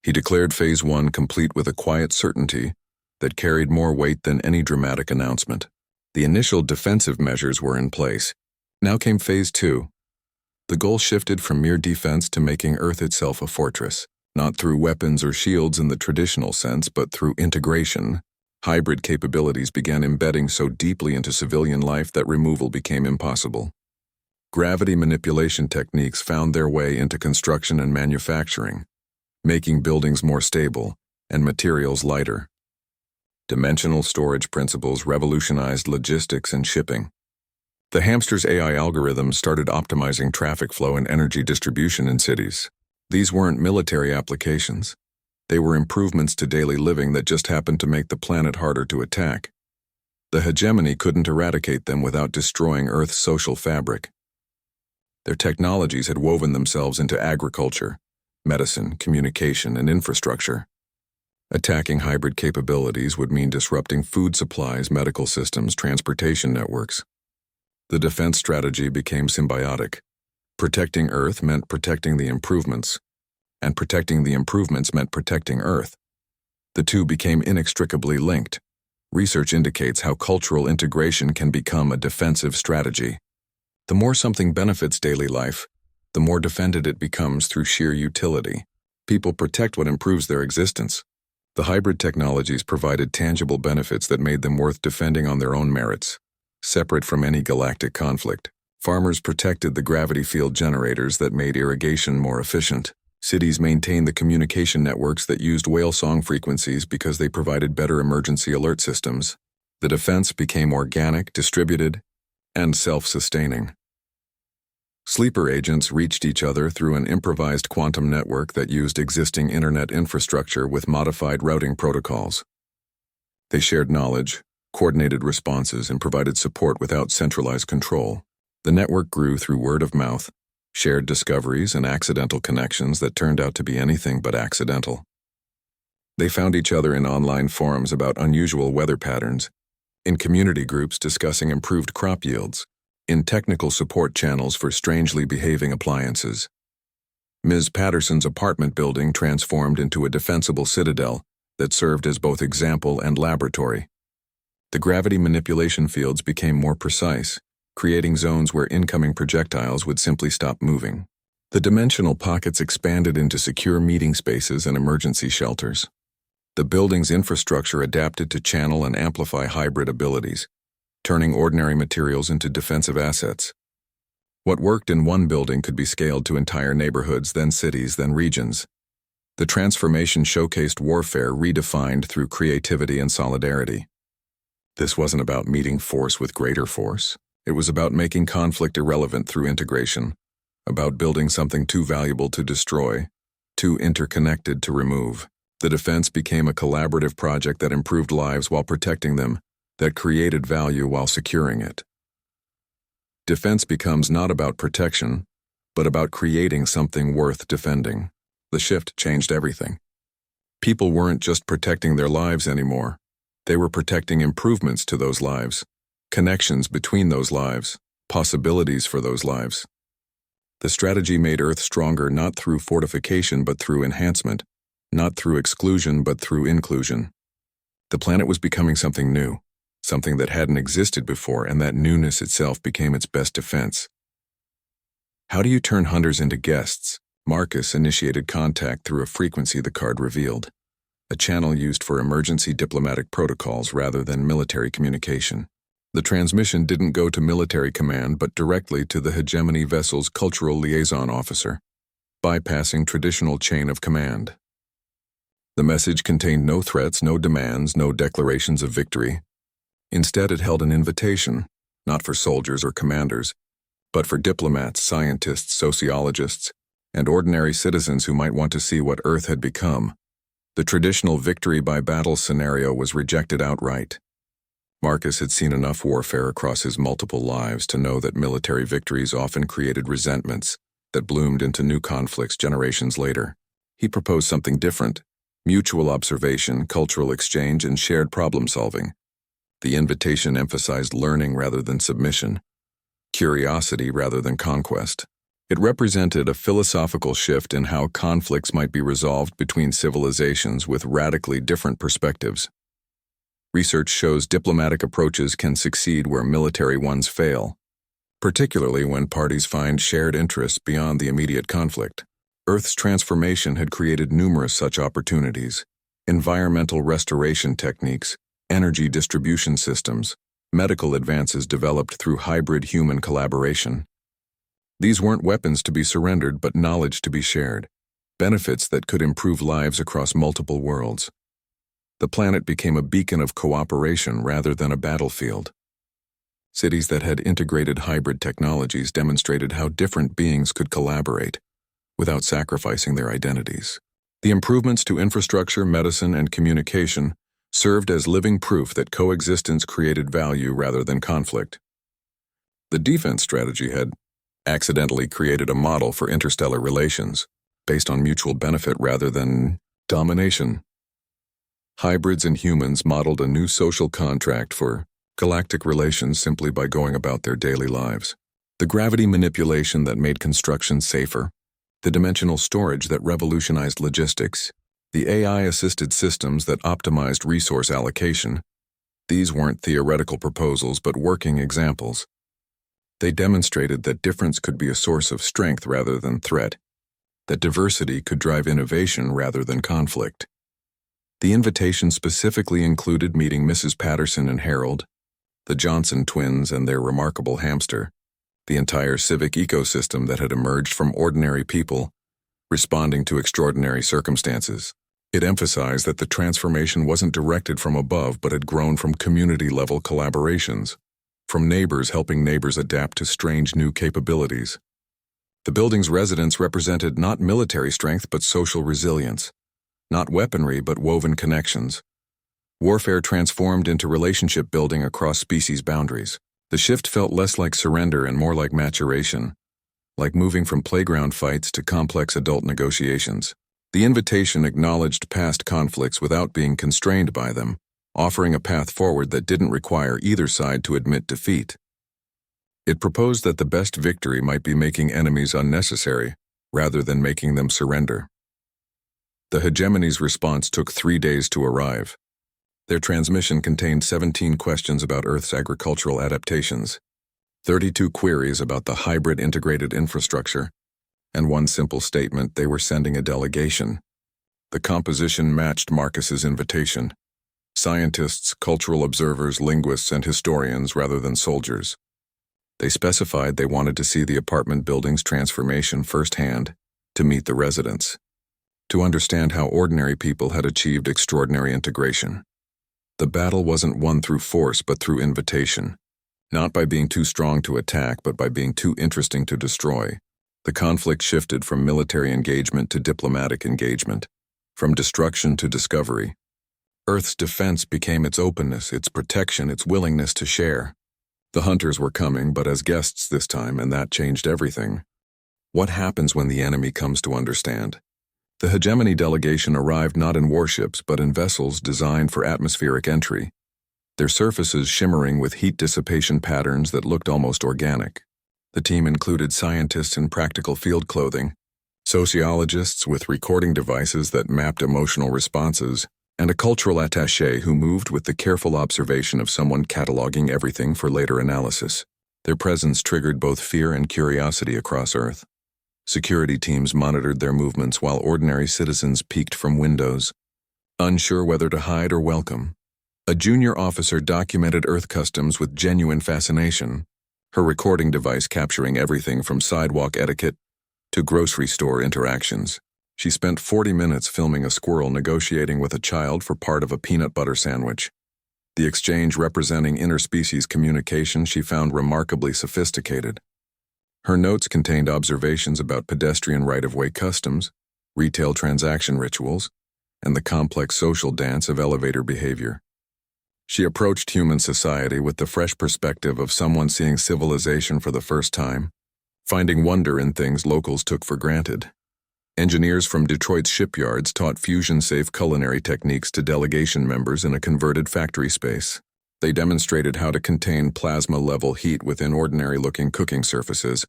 He declared Phase 1 complete with a quiet certainty that carried more weight than any dramatic announcement. The initial defensive measures were in place. Now came Phase 2. The goal shifted from mere defense to making Earth itself a fortress. Not through weapons or shields in the traditional sense, but through integration. Hybrid capabilities began embedding so deeply into civilian life that removal became impossible. Gravity manipulation techniques found their way into construction and manufacturing, making buildings more stable and materials lighter. Dimensional storage principles revolutionized logistics and shipping. The hamster's AI algorithms started optimizing traffic flow and energy distribution in cities. These weren't military applications. They were improvements to daily living that just happened to make the planet harder to attack. The hegemony couldn't eradicate them without destroying Earth's social fabric. Their technologies had woven themselves into agriculture, medicine, communication, and infrastructure. Attacking hybrid capabilities would mean disrupting food supplies, medical systems, transportation networks. The defense strategy became symbiotic. Protecting Earth meant protecting the improvements, and protecting the improvements meant protecting Earth. The two became inextricably linked. Research indicates how cultural integration can become a defensive strategy. The more something benefits daily life, the more defended it becomes through sheer utility. People protect what improves their existence. The hybrid technologies provided tangible benefits that made them worth defending on their own merits, separate from any galactic conflict. Farmers protected the gravity field generators that made irrigation more efficient. Cities maintained the communication networks that used whale song frequencies because they provided better emergency alert systems. The defense became organic, distributed, and self-sustaining. Sleeper agents reached each other through an improvised quantum network that used existing internet infrastructure with modified routing protocols. They shared knowledge, coordinated responses, and provided support without centralized control. The network grew through word of mouth, shared discoveries, and accidental connections that turned out to be anything but accidental. They found each other in online forums about unusual weather patterns, in community groups discussing improved crop yields, in technical support channels for strangely behaving appliances. Ms. Patterson's apartment building transformed into a defensible citadel that served as both example and laboratory. The gravity manipulation fields became more precise, creating zones where incoming projectiles would simply stop moving. The dimensional pockets expanded into secure meeting spaces and emergency shelters. The building's infrastructure adapted to channel and amplify hybrid abilities, turning ordinary materials into defensive assets. What worked in one building could be scaled to entire neighborhoods, then cities, then regions. The transformation showcased warfare redefined through creativity and solidarity. This wasn't about meeting force with greater force. It was about making conflict irrelevant through integration, about building something too valuable to destroy, too interconnected to remove. The defense became a collaborative project that improved lives while protecting them, that created value while securing it. Defense becomes not about protection, but about creating something worth defending. The shift changed everything. People weren't just protecting their lives anymore. They were protecting improvements to those lives, connections between those lives, possibilities for those lives. The strategy made Earth stronger not through fortification but through enhancement, not through exclusion but through inclusion. The planet was becoming something new, something that hadn't existed before, and that newness itself became its best defense. How do you turn hunters into guests? Marcus initiated contact through a frequency the card revealed, a channel used for emergency diplomatic protocols rather than military communication. The transmission didn't go to military command but directly to the hegemony vessel's cultural liaison officer, bypassing traditional chain of command. The message contained no threats, no demands, no declarations of victory. Instead, it held an invitation, not for soldiers or commanders, but for diplomats, scientists, sociologists, and ordinary citizens who might want to see what Earth had become. The traditional victory by battle scenario was rejected outright. Marcus had seen enough warfare across his multiple lives to know that military victories often created resentments that bloomed into new conflicts generations later. He proposed something different: mutual observation, cultural exchange, and shared problem-solving. The invitation emphasized learning rather than submission, curiosity rather than conquest. It represented a philosophical shift in how conflicts might be resolved between civilizations with radically different perspectives. Research shows diplomatic approaches can succeed where military ones fail, particularly when parties find shared interests beyond the immediate conflict. Earth's transformation had created numerous such opportunities: environmental restoration techniques, energy distribution systems, medical advances developed through hybrid human collaboration. These weren't weapons to be surrendered but knowledge to be shared, benefits that could improve lives across multiple worlds. The planet became a beacon of cooperation rather than a battlefield. Cities that had integrated hybrid technologies demonstrated how different beings could collaborate without sacrificing their identities. The improvements to infrastructure, medicine, and communication served as living proof that coexistence created value rather than conflict. The defense strategy had accidentally created a model for interstellar relations based on mutual benefit rather than domination. Hybrids and humans modeled a new social contract for galactic relations simply by going about their daily lives. The gravity manipulation that made construction safer, the dimensional storage that revolutionized logistics, the AI-assisted systems that optimized resource allocation. These weren't theoretical proposals but working examples. They demonstrated that difference could be a source of strength rather than threat, that diversity could drive innovation rather than conflict. The invitation specifically included meeting Mrs. Patterson and Harold, the Johnson twins and their remarkable hamster, the entire civic ecosystem that had emerged from ordinary people, responding to extraordinary circumstances. It emphasized that the transformation wasn't directed from above but had grown from community-level collaborations, from neighbors helping neighbors adapt to strange new capabilities. The building's residents represented not military strength but social resilience, not weaponry but woven connections. Warfare transformed into relationship building across species boundaries. The shift felt less like surrender and more like maturation, like moving from playground fights to complex adult negotiations. The invitation acknowledged past conflicts without being constrained by them, offering a path forward that didn't require either side to admit defeat. It proposed that the best victory might be making enemies unnecessary, rather than making them surrender. The hegemony's response took 3 days to arrive. Their transmission contained 17 questions about Earth's agricultural adaptations, 32 queries about the hybrid integrated infrastructure, and one simple statement: they were sending a delegation. The composition matched Marcus's invitation: scientists, cultural observers, linguists, and historians rather than soldiers. They specified they wanted to see the apartment building's transformation firsthand, to meet the residents, to understand how ordinary people had achieved extraordinary integration. The battle wasn't won through force but through invitation, not by being too strong to attack but by being too interesting to destroy. The conflict shifted from military engagement to diplomatic engagement, from destruction to discovery. Earth's defense became its openness, its protection, its willingness to share. The hunters were coming, but as guests this time, and that changed everything. What happens when the enemy comes to understand? The hegemony delegation arrived not in warships, but in vessels designed for atmospheric entry, their surfaces shimmering with heat dissipation patterns that looked almost organic. The team included scientists in practical field clothing, sociologists with recording devices that mapped emotional responses, and a cultural attaché who moved with the careful observation of someone cataloging everything for later analysis. Their presence triggered both fear and curiosity across Earth. Security teams monitored their movements while ordinary citizens peeked from windows, unsure whether to hide or welcome. A junior officer documented Earth customs with genuine fascination, her recording device capturing everything from sidewalk etiquette to grocery store interactions. She spent 40 minutes filming a squirrel negotiating with a child for part of a peanut butter sandwich. The exchange representing interspecies communication she found remarkably sophisticated. Her notes contained observations about pedestrian right-of-way customs, retail transaction rituals, and the complex social dance of elevator behavior. She approached human society with the fresh perspective of someone seeing civilization for the first time, finding wonder in things locals took for granted. Engineers from Detroit's shipyards taught fusion-safe culinary techniques to delegation members in a converted factory space. They demonstrated how to contain plasma-level heat within ordinary-looking cooking surfaces,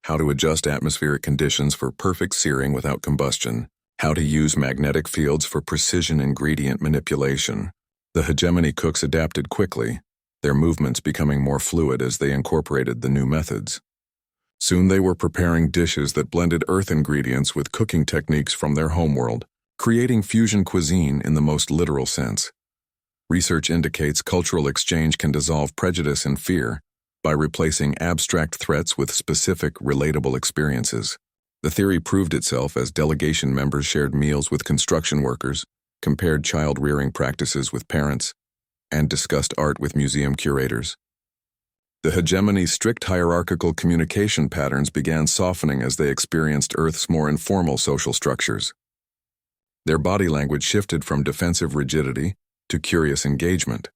how to adjust atmospheric conditions for perfect searing without combustion, how to use magnetic fields for precision ingredient manipulation. The hegemony cooks adapted quickly, their movements becoming more fluid as they incorporated the new methods. Soon they were preparing dishes that blended Earth ingredients with cooking techniques from their homeworld, creating fusion cuisine in the most literal sense. Research indicates cultural exchange can dissolve prejudice and fear by replacing abstract threats with specific, relatable experiences. The theory proved itself as delegation members shared meals with construction workers, compared child-rearing practices with parents, and discussed art with museum curators. The hegemony's strict hierarchical communication patterns began softening as they experienced Earth's more informal social structures. Their body language shifted from defensive rigidity to curious engagement.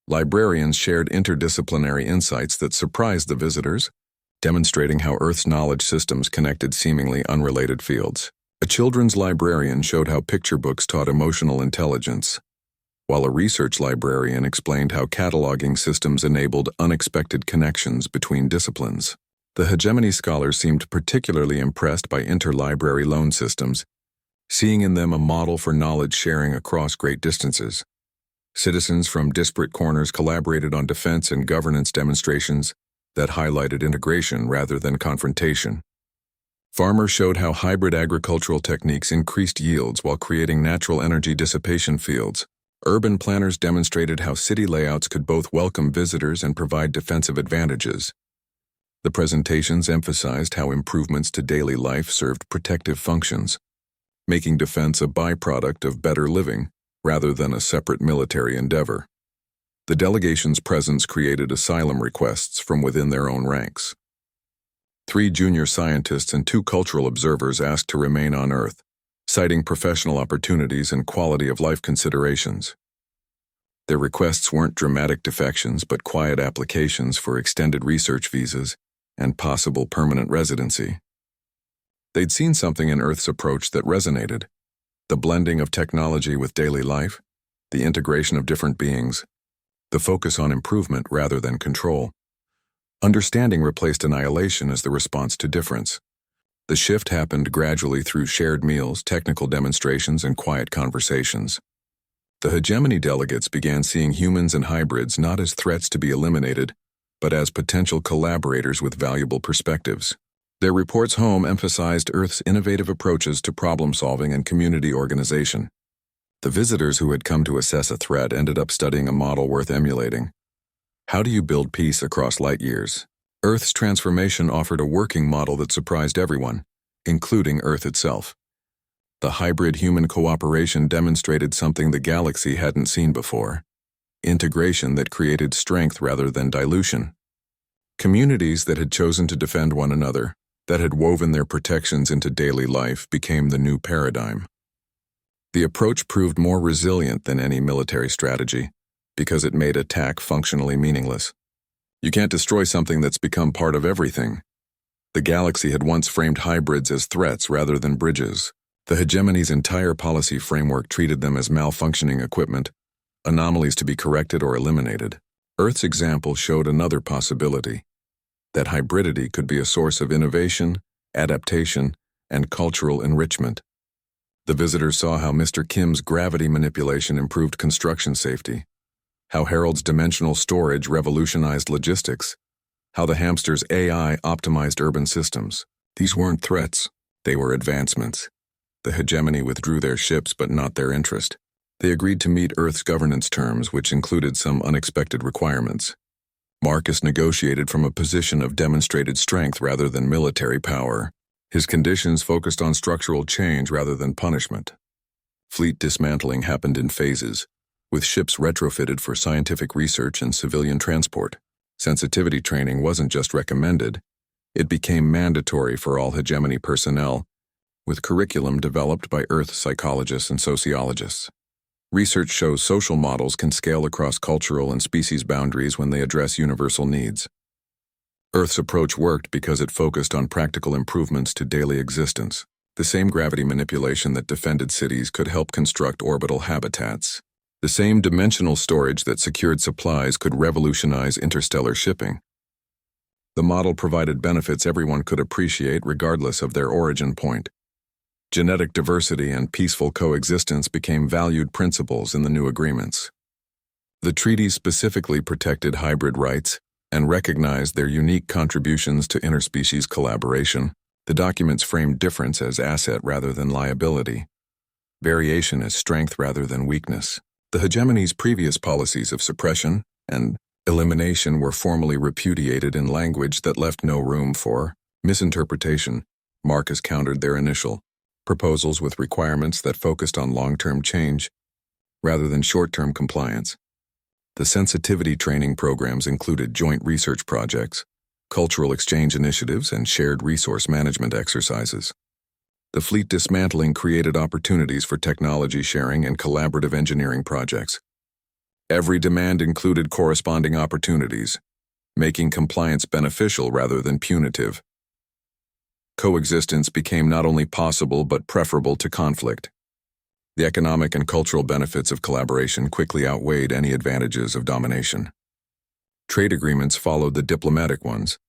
Librarians shared interdisciplinary insights that surprised the visitors, demonstrating how Earth's knowledge systems connected seemingly unrelated fields. A children's librarian showed how picture books taught emotional intelligence, while a research librarian explained how cataloging systems enabled unexpected connections between disciplines. The hegemony scholars seemed particularly impressed by interlibrary loan systems, seeing in them a model for knowledge sharing across great distances. Citizens from disparate corners collaborated on defense and governance demonstrations that highlighted integration rather than confrontation. Farmers showed how hybrid agricultural techniques increased yields while creating natural energy dissipation fields. Urban planners demonstrated how city layouts could both welcome visitors and provide defensive advantages. The presentations emphasized how improvements to daily life served protective functions, making defense a byproduct of better living rather than a separate military endeavor. The delegation's presence created asylum requests from within their own ranks. 3 junior scientists and 2 cultural observers asked to remain on Earth, citing professional opportunities and quality of life considerations. Their requests weren't dramatic defections but quiet applications for extended research visas and possible permanent residency. They'd seen something in Earth's approach that resonated: the blending of technology with daily life, the integration of different beings, the focus on improvement rather than control. Understanding replaced annihilation as the response to difference. The shift happened gradually through shared meals, technical demonstrations, and quiet conversations. The hegemony delegates began seeing humans and hybrids not as threats to be eliminated, but as potential collaborators with valuable perspectives. Their reports home emphasized Earth's innovative approaches to problem-solving and community organization. The visitors who had come to assess a threat ended up studying a model worth emulating. How do you build peace across light years? Earth's transformation offered a working model that surprised everyone, including Earth itself. The hybrid-human cooperation demonstrated something the galaxy hadn't seen before: integration that created strength rather than dilution. Communities that had chosen to defend one another, that had woven their protections into daily life, became the new paradigm. The approach proved more resilient than any military strategy, because it made attack functionally meaningless. You can't destroy something that's become part of everything. The galaxy had once framed hybrids as threats rather than bridges. The hegemony's entire policy framework treated them as malfunctioning equipment, anomalies to be corrected or eliminated. Earth's example showed another possibility: that hybridity could be a source of innovation, adaptation, and cultural enrichment. The visitors saw how Mr. Kim's gravity manipulation improved construction safety, how Harold's dimensional storage revolutionized logistics, how the hamster's AI optimized urban systems. These weren't threats, they were advancements. The hegemony withdrew their ships but not their interest. They agreed to meet Earth's governance terms, which included some unexpected requirements. Marcus negotiated from a position of demonstrated strength rather than military power. His conditions focused on structural change rather than punishment. Fleet dismantling happened in phases, with ships retrofitted for scientific research and civilian transport. Sensitivity training wasn't just recommended, it became mandatory for all hegemony personnel, with curriculum developed by Earth psychologists and sociologists. Research shows social models can scale across cultural and species boundaries when they address universal needs. Earth's approach worked because it focused on practical improvements to daily existence. The same gravity manipulation that defended cities could help construct orbital habitats. The same dimensional storage that secured supplies could revolutionize interstellar shipping. The model provided benefits everyone could appreciate regardless of their origin point. Genetic diversity and peaceful coexistence became valued principles in the new agreements. The treaties specifically protected hybrid rights and recognized their unique contributions to interspecies collaboration. The documents framed difference as asset rather than liability, variation as strength rather than weakness. The hegemony's previous policies of suppression and elimination were formally repudiated in language that left no room for misinterpretation. Marcus countered their initial proposals with requirements that focused on long-term change rather than short-term compliance. The sensitivity training programs included joint research projects, cultural exchange initiatives, and shared resource management exercises. The fleet dismantling created opportunities for technology sharing and collaborative engineering projects. Every demand included corresponding opportunities, making compliance beneficial rather than punitive. Coexistence became not only possible but preferable to conflict. The economic and cultural benefits of collaboration quickly outweighed any advantages of domination. Trade agreements followed the diplomatic ones,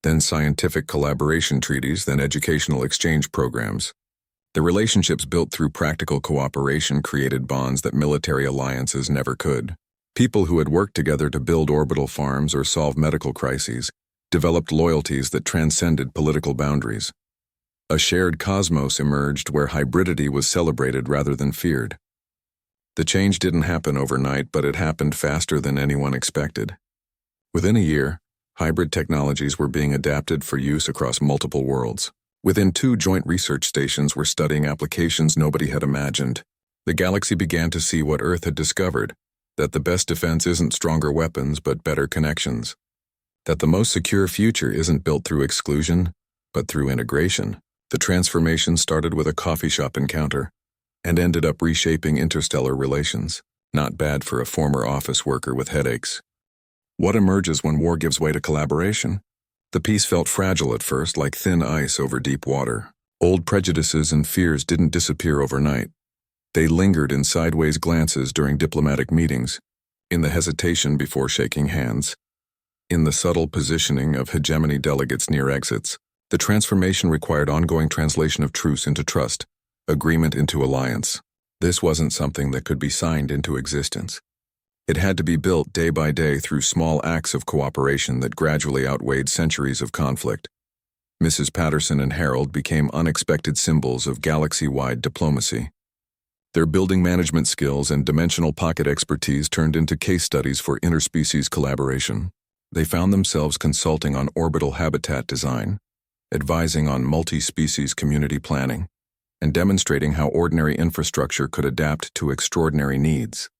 then scientific collaboration treaties, then educational exchange programs. The relationships built through practical cooperation created bonds that military alliances never could. People who had worked together to build orbital farms or solve medical crises developed loyalties that transcended political boundaries. A shared cosmos emerged where hybridity was celebrated rather than feared. The change didn't happen overnight, but it happened faster than anyone expected. Within a year, Hybrid technologies were being adapted for use across multiple worlds. Within 2 joint research stations were studying applications nobody had imagined. The galaxy began to see what Earth had discovered, that the best defense isn't stronger weapons but better connections. That the most secure future isn't built through exclusion, but through integration. The transformation started with a coffee shop encounter and ended up reshaping interstellar relations. Not bad for a former office worker with headaches. What emerges when war gives way to collaboration? The peace felt fragile at first, like thin ice over deep water. Old prejudices and fears didn't disappear overnight. They lingered in sideways glances during diplomatic meetings, in the hesitation before shaking hands, in the subtle positioning of hegemony delegates near exits. The transformation required ongoing translation of truce into trust, agreement into alliance. This wasn't something that could be signed into existence. It had to be built day by day through small acts of cooperation that gradually outweighed centuries of conflict. Mrs. Patterson and Harold became unexpected symbols of galaxy-wide diplomacy. Their building management skills and dimensional pocket expertise turned into case studies for interspecies collaboration. They found themselves consulting on orbital habitat design, advising on multi-species community planning, and demonstrating how ordinary infrastructure could adapt to extraordinary needs.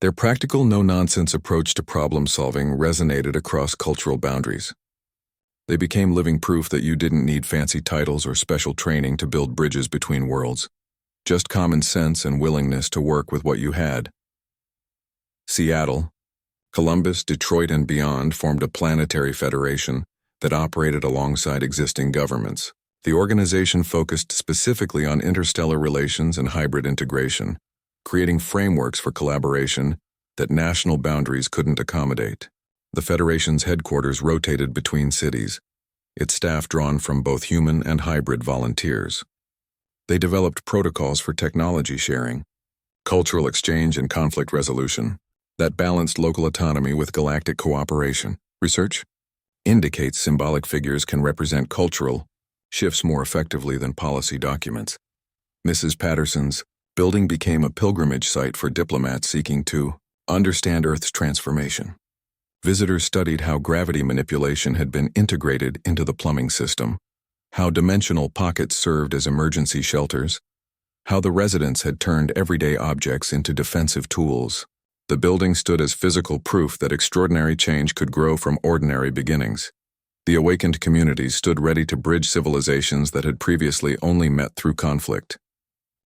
Their practical, no-nonsense approach to problem-solving resonated across cultural boundaries. They became living proof that you didn't need fancy titles or special training to build bridges between worlds, just common sense and willingness to work with what you had. Seattle, Columbus, Detroit, and beyond formed a planetary federation that operated alongside existing governments. The organization focused specifically on interstellar relations and hybrid integration, creating frameworks for collaboration that national boundaries couldn't accommodate. The Federation's headquarters rotated between cities, its staff drawn from both human and hybrid volunteers. They developed protocols for technology sharing, cultural exchange, and conflict resolution that balanced local autonomy with galactic cooperation. Research indicates symbolic figures can represent cultural shifts more effectively than policy documents. Mrs. Patterson's building became a pilgrimage site for diplomats seeking to understand Earth's transformation. Visitors studied how gravity manipulation had been integrated into the plumbing system, how dimensional pockets served as emergency shelters, how the residents had turned everyday objects into defensive tools. The building stood as physical proof that extraordinary change could grow from ordinary beginnings. The awakened communities stood ready to bridge civilizations that had previously only met through conflict.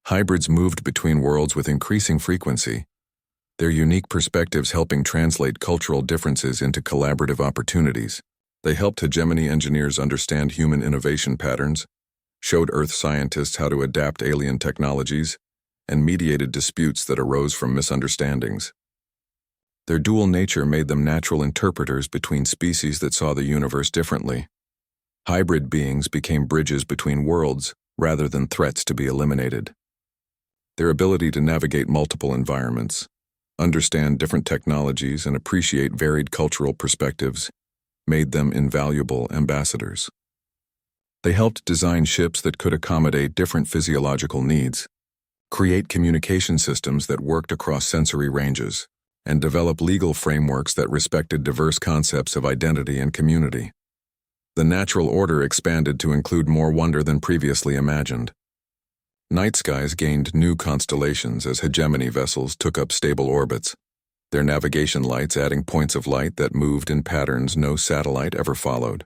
Hybrids moved between worlds with increasing frequency, their unique perspectives helping translate cultural differences into collaborative opportunities. They helped hegemony engineers understand human innovation patterns, showed Earth scientists how to adapt alien technologies, and mediated disputes that arose from misunderstandings. Their dual nature made them natural interpreters between species that saw the universe differently. Hybrid beings became bridges between worlds rather than threats to be eliminated. Their ability to navigate multiple environments, understand different technologies, and appreciate varied cultural perspectives made them invaluable ambassadors. They helped design ships that could accommodate different physiological needs, create communication systems that worked across sensory ranges, and develop legal frameworks that respected diverse concepts of identity and community. The natural order expanded to include more wonder than previously imagined. Night skies gained new constellations as hegemony vessels took up stable orbits, their navigation lights adding points of light that moved in patterns no satellite ever followed.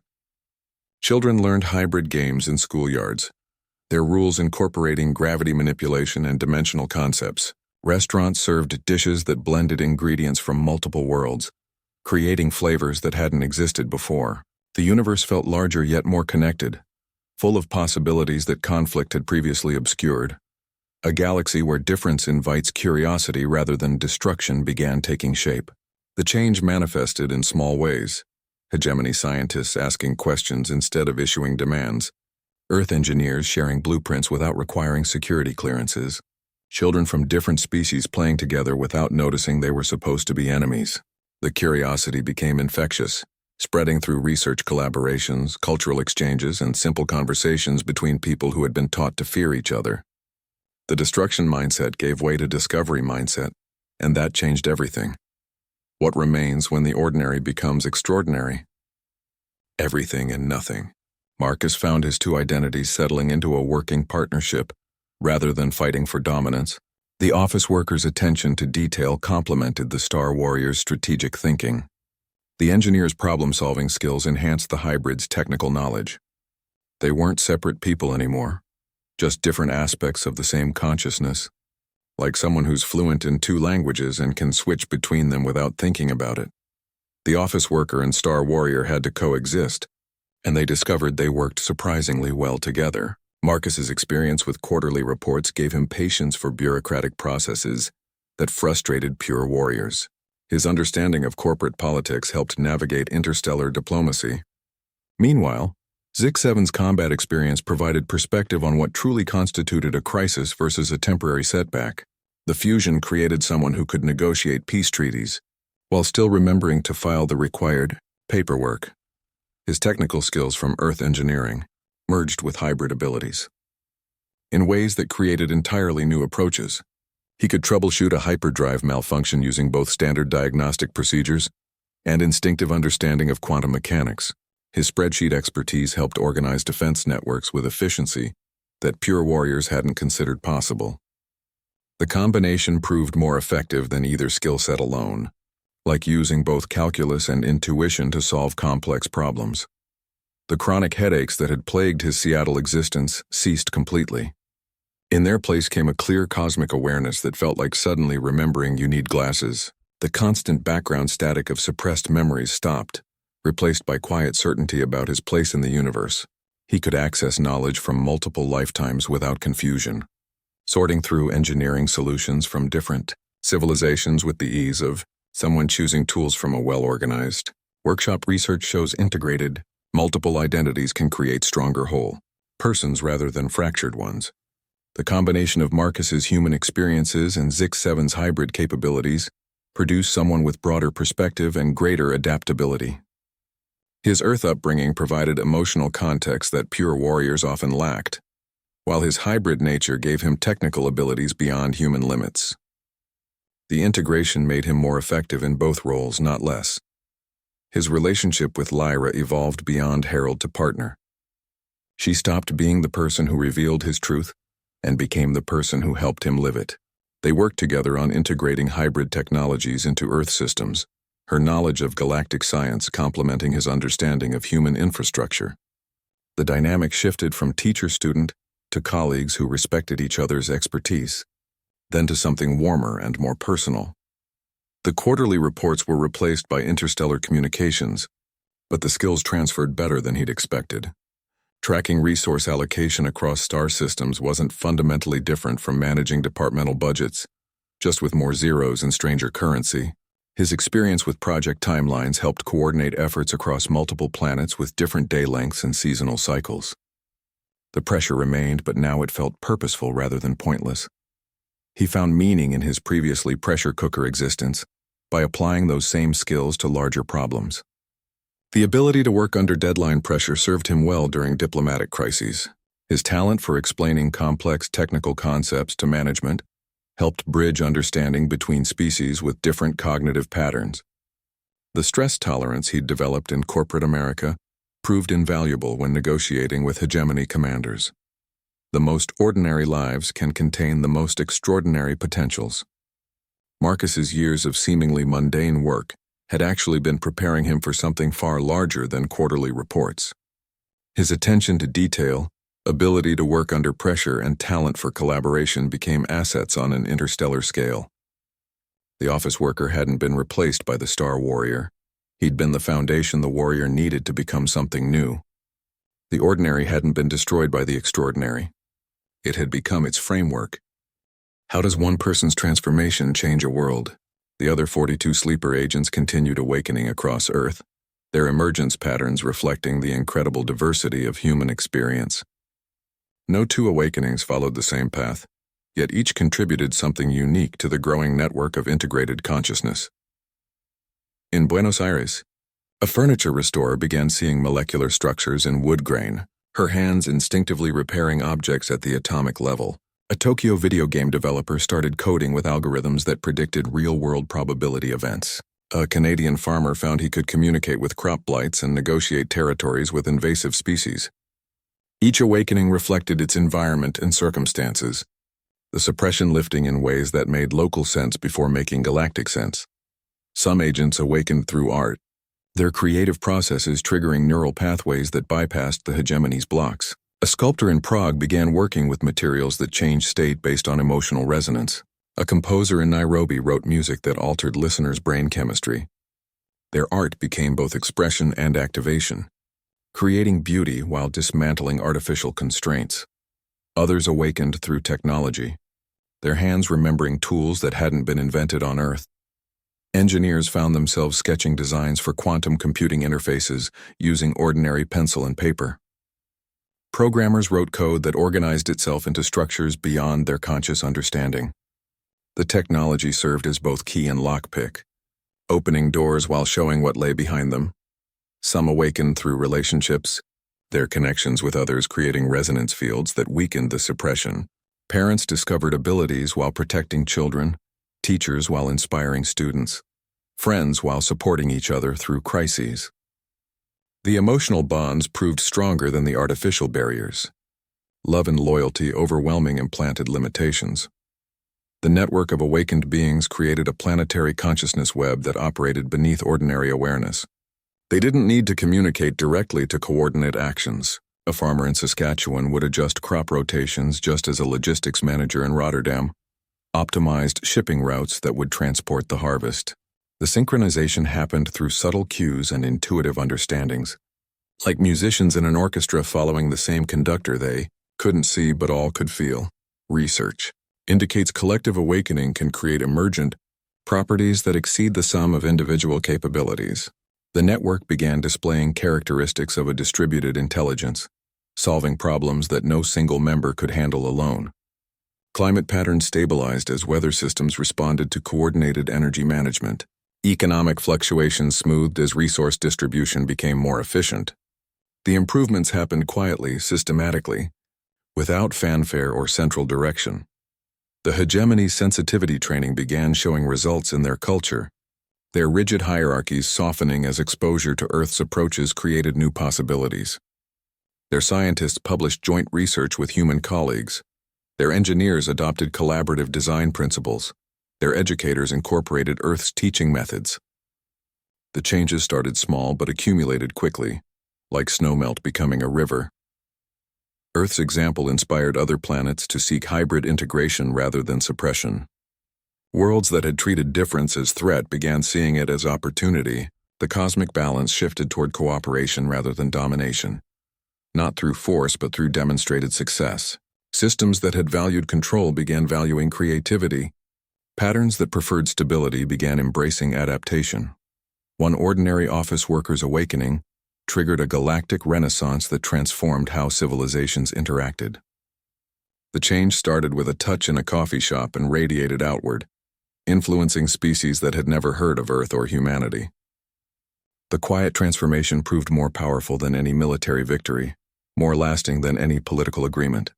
Children learned hybrid games in schoolyards, their rules incorporating gravity manipulation and dimensional concepts. Restaurants served dishes that blended ingredients from multiple worlds, creating flavors that hadn't existed before. The universe felt larger yet more connected, full of possibilities that conflict had previously obscured. A galaxy where difference invites curiosity rather than destruction began taking shape. The change manifested in small ways. Hegemony scientists asking questions instead of issuing demands. Earth engineers sharing blueprints without requiring security clearances. Children from different species playing together without noticing they were supposed to be enemies. The curiosity became infectious, spreading through research collaborations, cultural exchanges, and simple conversations between people who had been taught to fear each other. The destruction mindset gave way to discovery mindset, and that changed everything. What remains when the ordinary becomes extraordinary? Everything and nothing. Marcus found his two identities settling into a working partnership, rather than fighting for dominance. The office worker's attention to detail complemented the Star Warrior's strategic thinking. The engineer's problem-solving skills enhanced the hybrid's technical knowledge. They weren't separate people anymore, just different aspects of the same consciousness, like someone who's fluent in two languages and can switch between them without thinking about it. The office worker and Star Warrior had to coexist, and they discovered they worked surprisingly well together. Marcus's experience with quarterly reports gave him patience for bureaucratic processes that frustrated pure warriors. His understanding of corporate politics helped navigate interstellar diplomacy. Meanwhile, Zix-7's combat experience provided perspective on what truly constituted a crisis versus a temporary setback. The fusion created someone who could negotiate peace treaties, while still remembering to file the required paperwork. His technical skills from Earth engineering merged with hybrid abilities in ways that created entirely new approaches. He could troubleshoot a hyperdrive malfunction using both standard diagnostic procedures and instinctive understanding of quantum mechanics. His spreadsheet expertise helped organize defense networks with efficiency that pure warriors hadn't considered possible. The combination proved more effective than either skill set alone, like using both calculus and intuition to solve complex problems. The chronic headaches that had plagued his Seattle existence ceased completely. In their place came a clear cosmic awareness that felt like suddenly remembering you need glasses. The constant background static of suppressed memories stopped, replaced by quiet certainty about his place in the universe. He could access knowledge from multiple lifetimes without confusion, sorting through engineering solutions from different civilizations with the ease of someone choosing tools from a well-organized workshop. Research shows integrated, multiple identities can create stronger whole persons rather than fractured ones. The combination of Marcus's human experiences and Zix-7's hybrid capabilities produced someone with broader perspective and greater adaptability. His Earth upbringing provided emotional context that pure warriors often lacked, while his hybrid nature gave him technical abilities beyond human limits. The integration made him more effective in both roles, not less. His relationship with Lyra evolved beyond herald to partner. She stopped being the person who revealed his truth and became the person who helped him live it. They worked together on integrating hybrid technologies into Earth systems, her knowledge of galactic science complementing his understanding of human infrastructure. The dynamic shifted from teacher-student to colleagues who respected each other's expertise, then to something warmer and more personal. The quarterly reports were replaced by interstellar communications, but the skills transferred better than he'd expected. Tracking resource allocation across star systems wasn't fundamentally different from managing departmental budgets, just with more zeros and stranger currency. His experience with project timelines helped coordinate efforts across multiple planets with different day lengths and seasonal cycles. The pressure remained, but now it felt purposeful rather than pointless. He found meaning in his previously pressure cooker existence by applying those same skills to larger problems. The ability to work under deadline pressure served him well during diplomatic crises. His talent for explaining complex technical concepts to management helped bridge understanding between species with different cognitive patterns. The stress tolerance he'd developed in corporate America proved invaluable when negotiating with hegemony commanders. The most ordinary lives can contain the most extraordinary potentials. Marcus's years of seemingly mundane work had actually been preparing him for something far larger than quarterly reports. His attention to detail, ability to work under pressure, and talent for collaboration became assets on an interstellar scale. The office worker hadn't been replaced by the Star Warrior. He'd been the foundation the warrior needed to become something new. The ordinary hadn't been destroyed by the extraordinary. It had become its framework. How does one person's transformation change a world? The other 42 sleeper agents continued awakening across Earth, their emergence patterns reflecting the incredible diversity of human experience. No two awakenings followed the same path, yet each contributed something unique to the growing network of integrated consciousness. In Buenos Aires, a furniture restorer began seeing molecular structures in wood grain, her hands instinctively repairing objects at the atomic level. A Tokyo video game developer started coding with algorithms that predicted real-world probability events. A Canadian farmer found he could communicate with crop blights and negotiate territories with invasive species. Each awakening reflected its environment and circumstances, the suppression lifting in ways that made local sense before making galactic sense. Some agents awakened through art, their creative processes triggering neural pathways that bypassed the hegemony's blocks. A sculptor in Prague began working with materials that changed state based on emotional resonance. A composer in Nairobi wrote music that altered listeners' brain chemistry. Their art became both expression and activation, creating beauty while dismantling artificial constraints. Others awakened through technology, their hands remembering tools that hadn't been invented on Earth. Engineers found themselves sketching designs for quantum computing interfaces using ordinary pencil and paper. Programmers wrote code that organized itself into structures beyond their conscious understanding. The technology served as both key and lockpick, opening doors while showing what lay behind them. Some awakened through relationships, their connections with others creating resonance fields that weakened the suppression. Parents discovered abilities while protecting children, teachers while inspiring students, friends while supporting each other through crises. The emotional bonds proved stronger than the artificial barriers. Love and loyalty overwhelming implanted limitations. The network of awakened beings created a planetary consciousness web that operated beneath ordinary awareness. They didn't need to communicate directly to coordinate actions. A farmer in Saskatchewan would adjust crop rotations just as a logistics manager in Rotterdam optimized shipping routes that would transport the harvest. The synchronization happened through subtle cues and intuitive understandings. Like musicians in an orchestra following the same conductor they couldn't see but all could feel. Research indicates collective awakening can create emergent properties that exceed the sum of individual capabilities. The network began displaying characteristics of a distributed intelligence, solving problems that no single member could handle alone. Climate patterns stabilized as weather systems responded to coordinated energy management. Economic fluctuations smoothed as resource distribution became more efficient. The improvements happened quietly, systematically, without fanfare or central direction. The hegemony's sensitivity training began showing results in their culture, their rigid hierarchies softening as exposure to Earth's approaches created new possibilities. Their scientists published joint research with human colleagues. Their engineers adopted collaborative design principles. Their educators incorporated Earth's teaching methods. The changes started small but accumulated quickly, like snowmelt becoming a river. Earth's example inspired other planets to seek hybrid integration rather than suppression. Worlds that had treated difference as threat began seeing it as opportunity. The cosmic balance shifted toward cooperation rather than domination. Not through force but through demonstrated success. Systems that had valued control began valuing creativity. Patterns that preferred stability began embracing adaptation. One ordinary office worker's awakening triggered a galactic renaissance that transformed how civilizations interacted. The change started with a touch in a coffee shop and radiated outward, influencing species that had never heard of Earth or humanity. The quiet transformation proved more powerful than any military victory, more lasting than any political agreement.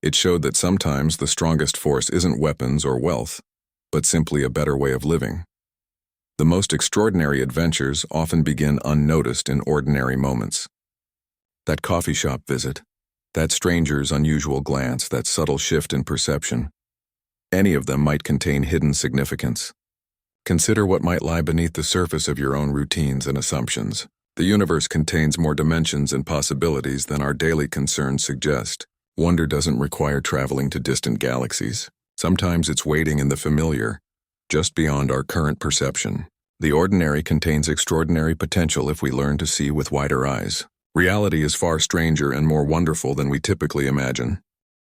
It showed that sometimes the strongest force isn't weapons or wealth, but simply a better way of living. The most extraordinary adventures often begin unnoticed in ordinary moments. That coffee shop visit, that stranger's unusual glance, that subtle shift in perception, any of them might contain hidden significance. Consider what might lie beneath the surface of your own routines and assumptions. The universe contains more dimensions and possibilities than our daily concerns suggest. Wonder doesn't require traveling to distant galaxies. Sometimes it's waiting in the familiar, just beyond our current perception. The ordinary contains extraordinary potential if we learn to see with wider eyes. Reality is far stranger and more wonderful than we typically imagine.